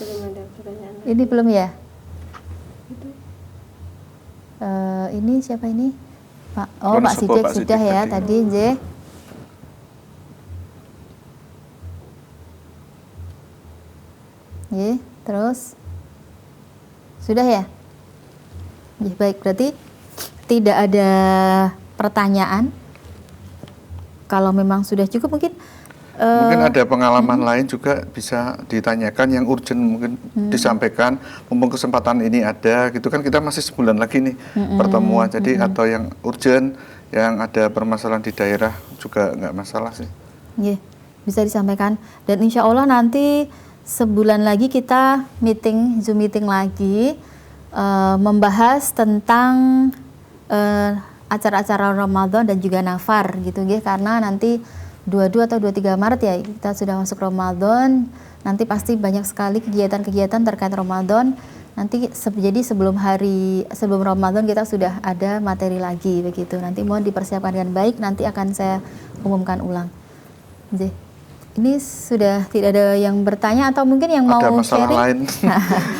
Belum ada pertanyaan. ini belum ya? Ini siapa ini? Pak, oh Pak Sidik sudah ya tadi, J. Terus sudah ya? Baik, berarti tidak ada pertanyaan. Kalau memang sudah cukup mungkin ada pengalaman lain juga bisa ditanyakan yang urgent, mungkin disampaikan mumpung kesempatan ini ada gitu kan, kita masih sebulan lagi nih pertemuan, jadi atau yang urgent, yang ada permasalahan di daerah juga nggak masalah sih. Bisa disampaikan, dan insya Allah nanti sebulan lagi kita Zoom meeting lagi membahas tentang acara-acara Ramadan dan juga nafar gitu karena nanti 22 atau 23 Maret ya kita sudah masuk Ramadan, nanti pasti banyak sekali kegiatan-kegiatan terkait Ramadan. Nanti jadi sebelum Ramadan kita sudah ada materi lagi begitu. Nanti mohon dipersiapkan dengan baik, nanti akan saya umumkan ulang. Ini sudah tidak ada yang bertanya atau mungkin yang ada mau masalah sharing? lain.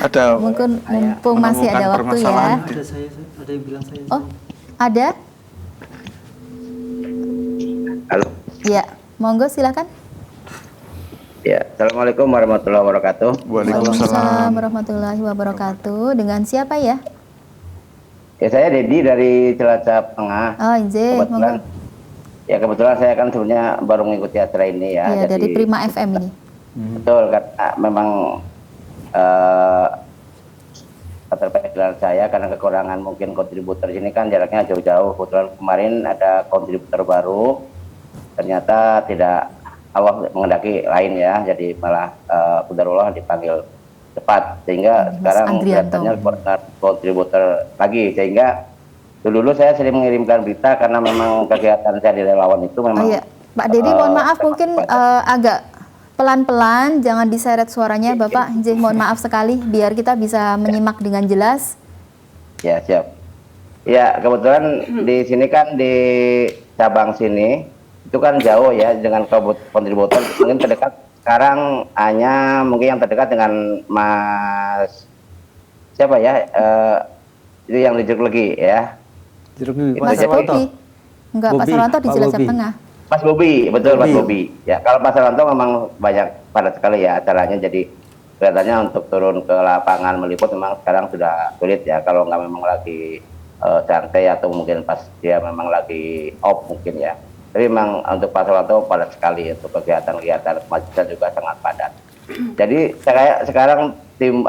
Ada mungkin mumpung masih ada waktu ya. Ada yang bilang saya. Oh, ada? Halo. Ya, monggo silakan. Ya, Assalamualaikum warahmatullahi wabarakatuh. Waalaikumsalam warahmatullahi wabarakatuh. Dengan siapa ya? Ya, saya Dedi dari Cilacap Tengah. Oh, izin, Kebetulan, monggo. ya kebetulan saya kan sebenarnya baru mengikuti acara ini ya. Iya, dari Prima FM ini. Betul, karena memang keterpilihan saya karena kekurangan mungkin kontributor di sini kan jaraknya jauh-jauh. Kebetulan kemarin ada kontributor baru, ternyata tidak Allah mengendaki lain ya, jadi malah qadarullah dipanggil cepat sehingga Mas sekarang Andrianto. kelihatannya kontributor lagi, sehingga dulu saya sering mengirimkan berita karena memang kegiatan saya di relawan itu memang. Oh iya, Pak Dedi, mohon maaf mungkin agak pelan-pelan, jangan diseret suaranya, Bapak. Izin, mohon maaf sekali, biar kita bisa menyimak dengan jelas. Ya, siap. Ya, kebetulan di sini kan di cabang sini itu kan jauh ya dengan kontributor, mungkin terdekat sekarang hanya mungkin yang terdekat dengan Mas siapa ya, itu yang di Jeruk Legi ya. Jeruk nipis, Mas Bobi. Enggak, Pak Bobi, Sarwanto di Pak Cilacap Bobi. Tengah. Mas Bobi, betul Mas Bobi. Bobi. Ya, kalau Mas Sarwanto memang banyak padat sekali ya acaranya, jadi kelihatannya untuk turun ke lapangan meliput memang sekarang sudah sulit ya, kalau nggak memang lagi santai atau mungkin pas dia memang lagi off mungkin ya. Tapi memang untuk Pak Sarwanto padat sekali untuk kegiatan-kegiatan kemajuan juga sangat padat. Jadi sekarang tim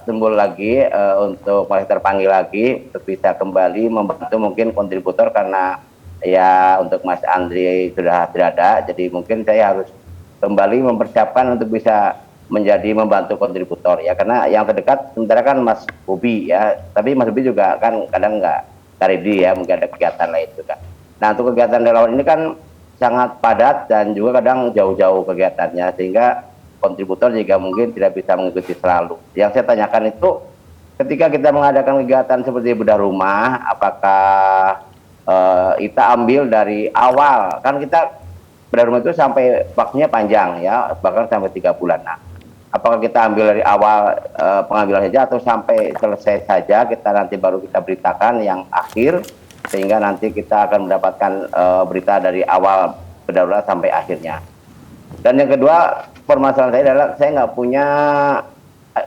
timbul lagi untuk masih terpanggil lagi untuk bisa kembali membantu mungkin kontributor karena ya untuk Mas Andri sudah tidak ada, jadi mungkin saya harus kembali mempersiapkan untuk bisa menjadi membantu kontributor ya, karena yang terdekat sementara kan Mas Bobi ya, tapi Mas Bobi juga kan kadang nggak ready ya, mungkin ada kegiatan lain juga. Nah, untuk kegiatan relawan ini kan sangat padat dan juga kadang jauh-jauh kegiatannya, sehingga kontributor juga mungkin tidak bisa mengikuti selalu. Yang saya tanyakan itu ketika kita mengadakan kegiatan seperti bedah rumah, apakah kita ambil dari awal, kan kita bedah rumah itu sampai waktunya panjang ya, bahkan sampai 3 bulan. Nah, apakah kita ambil dari awal pengambilan saja atau sampai selesai saja, kita nanti baru kita beritakan yang akhir, sehingga nanti kita akan mendapatkan berita dari awal bedah rumah sampai akhirnya. Dan yang kedua, permasalahan saya adalah saya nggak punya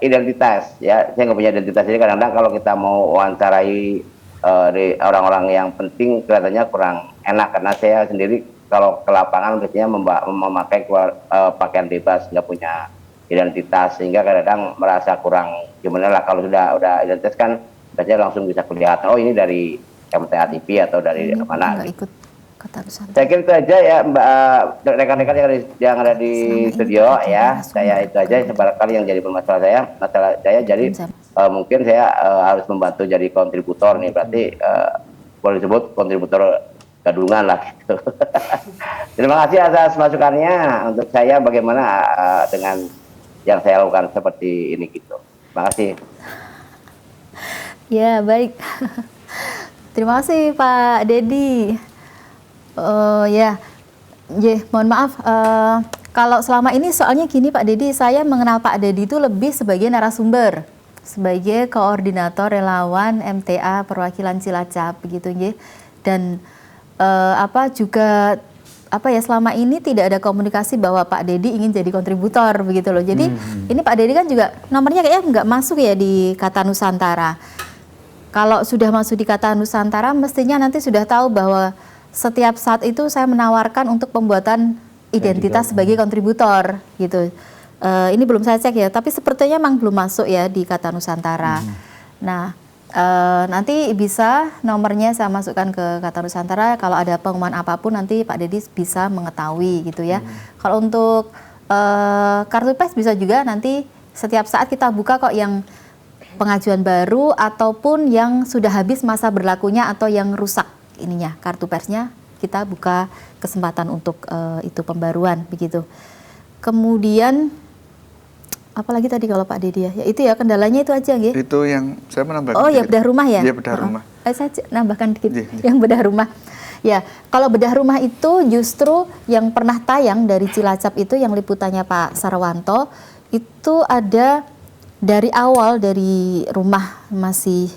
identitas ya, saya nggak punya identitas. Jadi kadang-kadang kalau kita mau wawancarai di orang-orang yang penting kelihatannya kurang enak, karena saya sendiri kalau ke lapangan biasanya memakai pakaian bebas, nggak punya identitas, sehingga kadang-kadang merasa kurang gimana lah. Kalau sudah identitas kan biasanya langsung bisa kelihatan, oh ini dari MTA TV atau dari mana. Nggak ikut kata Nusantara. Saya kira itu aja ya Mbak, rekan-rekan yang ada di studio ya. Saya itu aja barangkali yang jadi masalah saya. Jadi mungkin saya harus membantu jadi kontributor nih, berarti boleh disebut kontributor gadungan lah gitu. Terima kasih atas masukannya untuk saya bagaimana dengan yang saya lakukan seperti ini gitu. Terima kasih. Ya, baik. Terima kasih Pak Dedi. Mohon maaf. Kalau selama ini soalnya gini Pak Dedi, saya mengenal Pak Dedi itu lebih sebagai narasumber, sebagai koordinator relawan MTA perwakilan Cilacap begitu ya. Dan selama ini tidak ada komunikasi bahwa Pak Dedi ingin jadi kontributor begitu loh. Jadi ini Pak Dedi kan juga nomornya kayaknya nggak masuk ya di Kata Nusantara. Kalau sudah masuk di Kata Nusantara, mestinya nanti sudah tahu bahwa setiap saat itu saya menawarkan untuk pembuatan identitas sebagai kontributor gitu. Ini belum saya cek ya, tapi sepertinya memang belum masuk ya di Kata Nusantara. Nah, nanti bisa nomornya saya masukkan ke Kata Nusantara. Kalau ada pengumuman apapun nanti Pak Dedi bisa mengetahui gitu ya. Kalau untuk kartu pes bisa juga nanti setiap saat kita buka kok, yang pengajuan baru ataupun yang sudah habis masa berlakunya atau yang rusak ininya kartu persnya, kita buka kesempatan untuk itu pembaruan begitu. Kemudian apalagi tadi kalau Pak Dedi ya itu ya kendalanya itu aja nggih. Itu yang saya menambahkan. Oh ya, bedah rumah ya. Iya, bedah rumah. Saya nambahkan dikit Iya. yang bedah rumah. Ya, kalau bedah rumah itu justru yang pernah tayang dari Cilacap itu yang liputannya Pak Sarwanto itu ada dari awal, dari rumah masih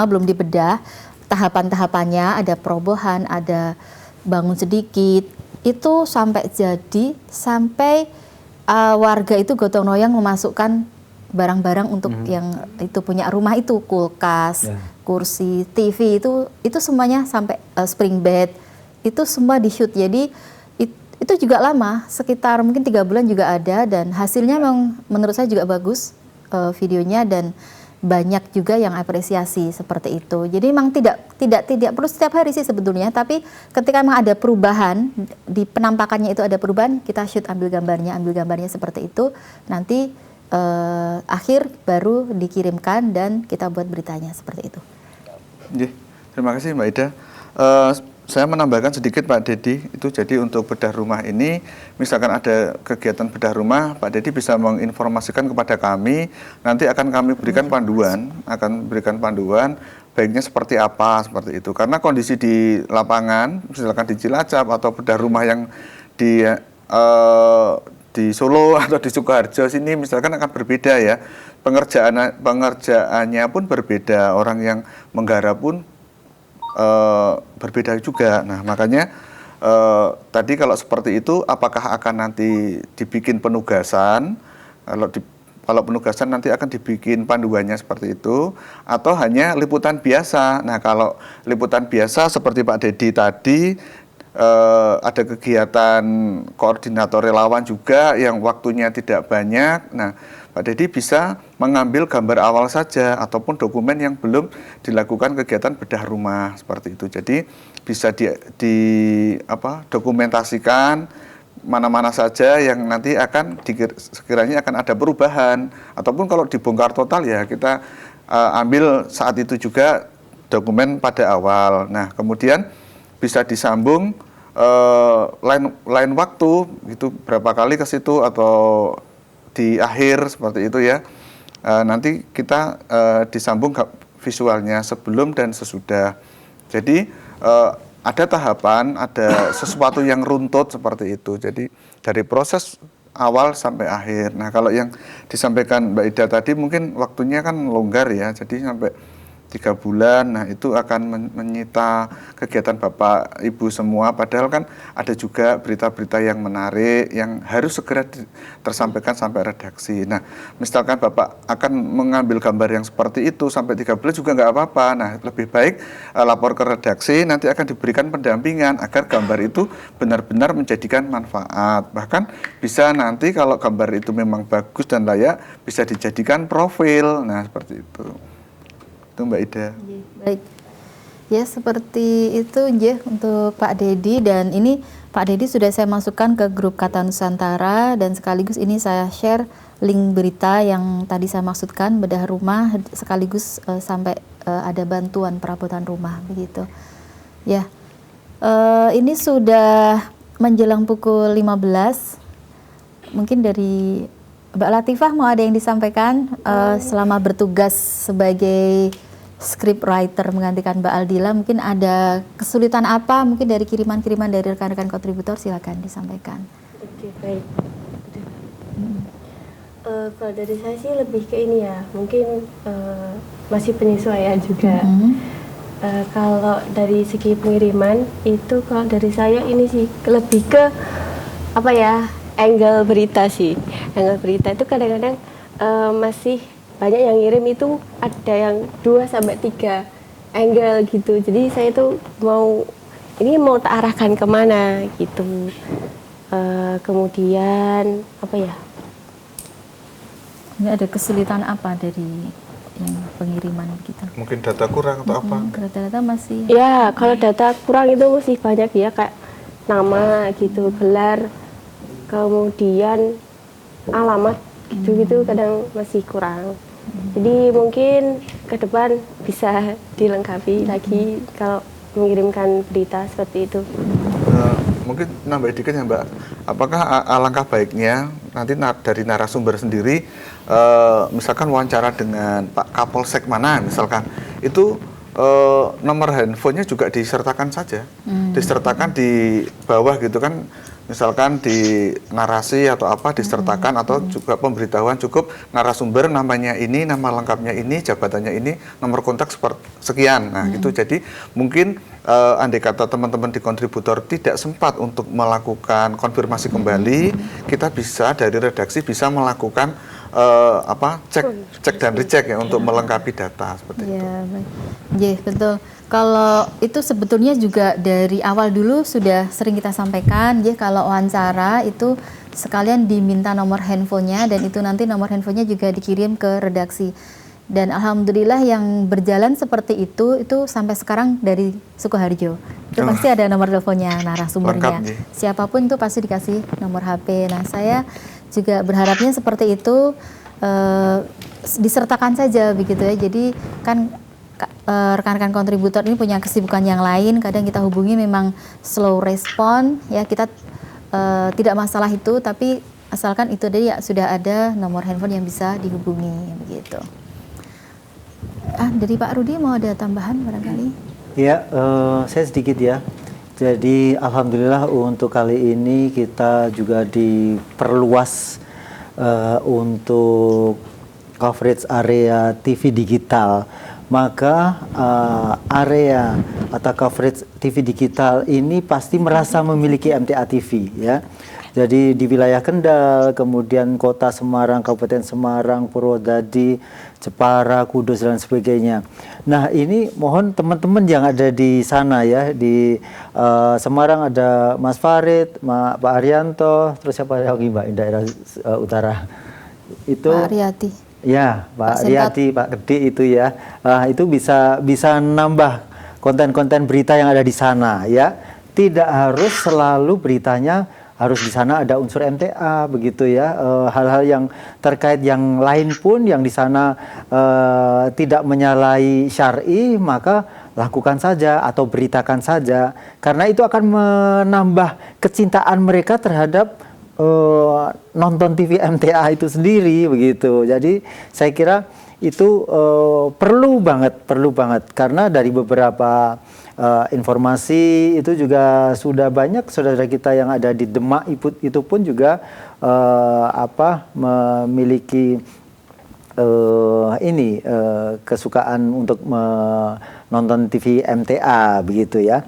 belum dibedah. Tahapan-tahapannya ada perobohan, ada bangun sedikit, itu sampai jadi, sampai warga itu gotong royong memasukkan barang-barang untuk yang itu punya rumah itu, kulkas, kursi, TV itu semuanya sampai spring bed itu semua di shoot. Jadi itu juga lama, sekitar mungkin 3 bulan juga ada, dan hasilnya memang menurut saya juga bagus videonya, dan banyak juga yang apresiasi seperti itu. Jadi memang tidak perlu setiap hari sih sebetulnya, tapi ketika memang ada perubahan di penampakannya itu ada perubahan, kita shoot ambil gambarnya seperti itu, nanti akhir baru dikirimkan dan kita buat beritanya seperti itu. Terima kasih Mbak Ida. Saya menambahkan sedikit Pak Dedi, itu jadi untuk bedah rumah ini, misalkan ada kegiatan bedah rumah, Pak Dedi bisa menginformasikan kepada kami, nanti akan kami berikan panduan, baiknya seperti apa, seperti itu. Karena kondisi di lapangan, misalkan di Cilacap atau bedah rumah yang di Solo atau di Sukoharjo sini misalkan akan berbeda ya, pengerjaannya pun berbeda, orang yang menggarap pun berbeda juga. Nah makanya tadi kalau seperti itu, apakah akan nanti dibikin penugasan? Kalau penugasan nanti akan dibikin panduannya seperti itu, atau hanya liputan biasa. Nah kalau liputan biasa seperti Pak Dedi tadi, ada kegiatan koordinator relawan juga yang waktunya tidak banyak. Nah Pak Dedi bisa mengambil gambar awal saja ataupun dokumen yang belum dilakukan kegiatan bedah rumah seperti itu. Jadi bisa dokumentasikan mana-mana saja yang nanti akan sekiranya akan ada perubahan, ataupun kalau dibongkar total ya kita ambil saat itu juga dokumen pada awal. Nah kemudian bisa disambung lain waktu gitu, berapa kali ke situ atau di akhir seperti itu ya. Nanti kita disambung visualnya sebelum dan sesudah. Jadi ada tahapan, ada sesuatu yang runtut seperti itu. Jadi dari proses awal sampai akhir. Nah kalau yang disampaikan Mbak Ida tadi mungkin waktunya kan longgar ya, jadi sampai 3 bulan, nah itu akan menyita kegiatan Bapak Ibu semua, padahal kan ada juga berita-berita yang menarik yang harus segera tersampaikan sampai redaksi. Nah misalkan Bapak akan mengambil gambar yang seperti itu sampai 3 bulan juga nggak apa-apa. Nah lebih baik lapor ke redaksi, nanti akan diberikan pendampingan agar gambar itu benar-benar menjadikan manfaat. Bahkan bisa nanti kalau gambar itu memang bagus dan layak, bisa dijadikan profil, nah seperti itu. Itu Mbak Ida. Baik, ya seperti itu ya untuk Pak Dedi, dan ini Pak Dedi sudah saya masukkan ke grup Kata Nusantara, dan sekaligus ini saya share link berita yang tadi saya maksudkan, bedah rumah sekaligus sampai ada bantuan perabotan rumah begitu. Ya, ini sudah menjelang pukul 15. Mungkin dari Mbak Latifah mau ada yang disampaikan selama bertugas sebagai script writer menggantikan Mbak Aldila, mungkin ada kesulitan apa mungkin dari kiriman-kiriman dari rekan-rekan kontributor, silakan disampaikan. Oke, baik. Kalau dari saya sih lebih ke ini ya, mungkin masih penyesuaian juga. Kalau dari segi pengiriman itu, kalau dari saya ini sih lebih ke apa ya, angle berita sih. Angle berita itu kadang-kadang masih banyak yang ngirim itu, ada yang 2-3 angle gitu. Jadi saya tuh mau tak arahkan kemana gitu. Kemudian apa ya? Ini ada kesulitan apa dari yang pengiriman kita? Mungkin data kurang atau apa? Data-data masih. Ya, kalau data kurang itu masih banyak ya, kayak nama gitu, gelar, kemudian alamat gitu-gitu kadang masih kurang. Jadi mungkin ke depan bisa dilengkapi lagi kalau mengirimkan berita seperti itu. Mungkin nambah dikit ya Mbak, apakah alangkah baiknya nanti dari narasumber sendiri, misalkan wawancara dengan Pak Kapolsek mana misalkan, itu nomor handphonenya juga disertakan saja, disertakan di bawah gitu kan, misalkan di narasi atau apa disertakan, atau juga pemberitahuan cukup narasumber namanya ini, nama lengkapnya ini, jabatannya ini, nomor kontak sekian. Nah gitu, jadi mungkin andai kata teman-teman di kontributor tidak sempat untuk melakukan konfirmasi kembali, kita bisa dari redaksi bisa melakukan cek dan recheck ya untuk melengkapi data seperti itu. Ya, baik. Betul. Kalau itu sebetulnya juga dari awal dulu sudah sering kita sampaikan, kalau wawancara itu sekalian diminta nomor handphonenya dan itu nanti nomor handphonenya juga dikirim ke redaksi. Dan alhamdulillah yang berjalan seperti itu sampai sekarang dari Sukoharjo. Itu pasti ada nomor teleponnya narasumbernya. Siapapun itu pasti dikasih nomor HP. Nah, saya juga berharapnya seperti itu, disertakan saja begitu ya. Jadi kan rekan-rekan kontributor ini punya kesibukan yang lain, kadang kita hubungi memang slow respon ya, kita tidak masalah itu, tapi asalkan itu tadi ya sudah ada nomor handphone yang bisa dihubungi begitu. Dari Pak Rudi mau ada tambahan barangkali? Ya, saya sedikit ya. Jadi alhamdulillah untuk kali ini kita juga diperluas untuk coverage area TV digital. Maka area atau coverage TV digital ini pasti merasa memiliki MTA TV ya. Jadi di wilayah Kendal, kemudian Kota Semarang, Kabupaten Semarang, Purwodadi, Jepara, Kudus dan sebagainya. Nah, ini mohon teman-teman yang ada di sana ya, di Semarang ada Mas Farid, Pak Arianto, terus siapa lagi Mbak daerah utara? Itu Pak Riyati. Ya, Pak Riyati, Pak Kedi itu ya. Itu bisa nambah konten-konten berita yang ada di sana ya. Tidak harus selalu beritanya harus di sana ada unsur MTA begitu ya. Hal-hal yang terkait yang lain pun yang di sana tidak menyalahi syar'i, maka lakukan saja atau beritakan saja, karena itu akan menambah kecintaan mereka terhadap nonton TV MTA itu sendiri begitu. Jadi saya kira itu perlu banget karena dari beberapa informasi itu juga sudah banyak saudara kita yang ada di Demak itu pun juga memiliki kesukaan untuk menonton TV MTA begitu ya.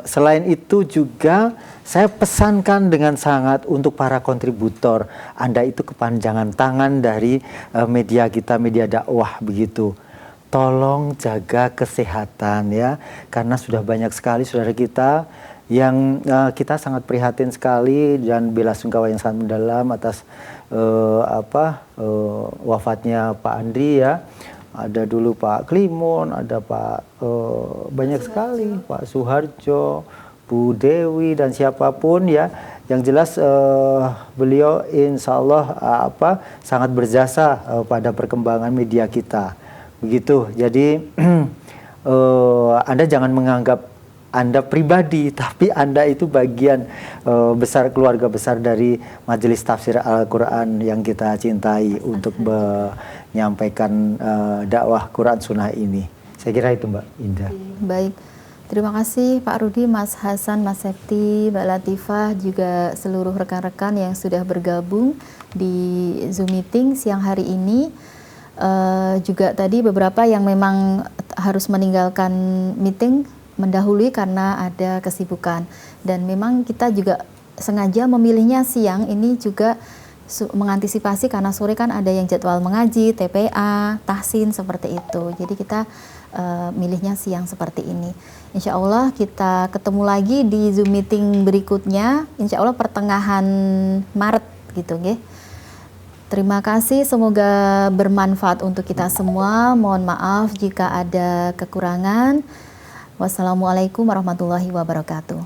Selain itu juga saya pesankan dengan sangat untuk para kontributor, Anda itu kepanjangan tangan dari media kita, media dakwah begitu. Tolong jaga kesehatan ya, karena sudah banyak sekali saudara kita yang kita sangat prihatin sekali dan bela sungkawa yang sangat mendalam atas wafatnya Pak Andri ya. Ada dulu Pak Klimun, ada Pak banyak sekali, Pak Suharjo, Bu Dewi dan siapapun ya. Yang jelas beliau insya Allah sangat berjasa pada perkembangan media kita. Begitu. Jadi Anda jangan menganggap Anda pribadi, tapi Anda itu bagian besar, keluarga besar dari Majelis Tafsir Al-Quran yang kita cintai untuk menyampaikan dakwah Quran Sunnah ini. Saya kira itu Mbak Indah. Baik, terima kasih Pak Rudi, Mas Hasan, Mas Septi, Mbak Latifah, juga seluruh rekan-rekan yang sudah bergabung di Zoom meeting siang hari ini. Juga tadi beberapa yang memang harus meninggalkan meeting mendahului karena ada kesibukan, dan memang kita juga sengaja memilihnya siang ini juga mengantisipasi karena sore kan ada yang jadwal mengaji, TPA, tahsin seperti itu. Jadi kita milihnya siang seperti ini. Insya Allah kita ketemu lagi di Zoom meeting berikutnya, insya Allah pertengahan Maret gitu nggih. Terima kasih, semoga bermanfaat untuk kita semua. Mohon maaf jika ada kekurangan. Wassalamualaikum warahmatullahi wabarakatuh.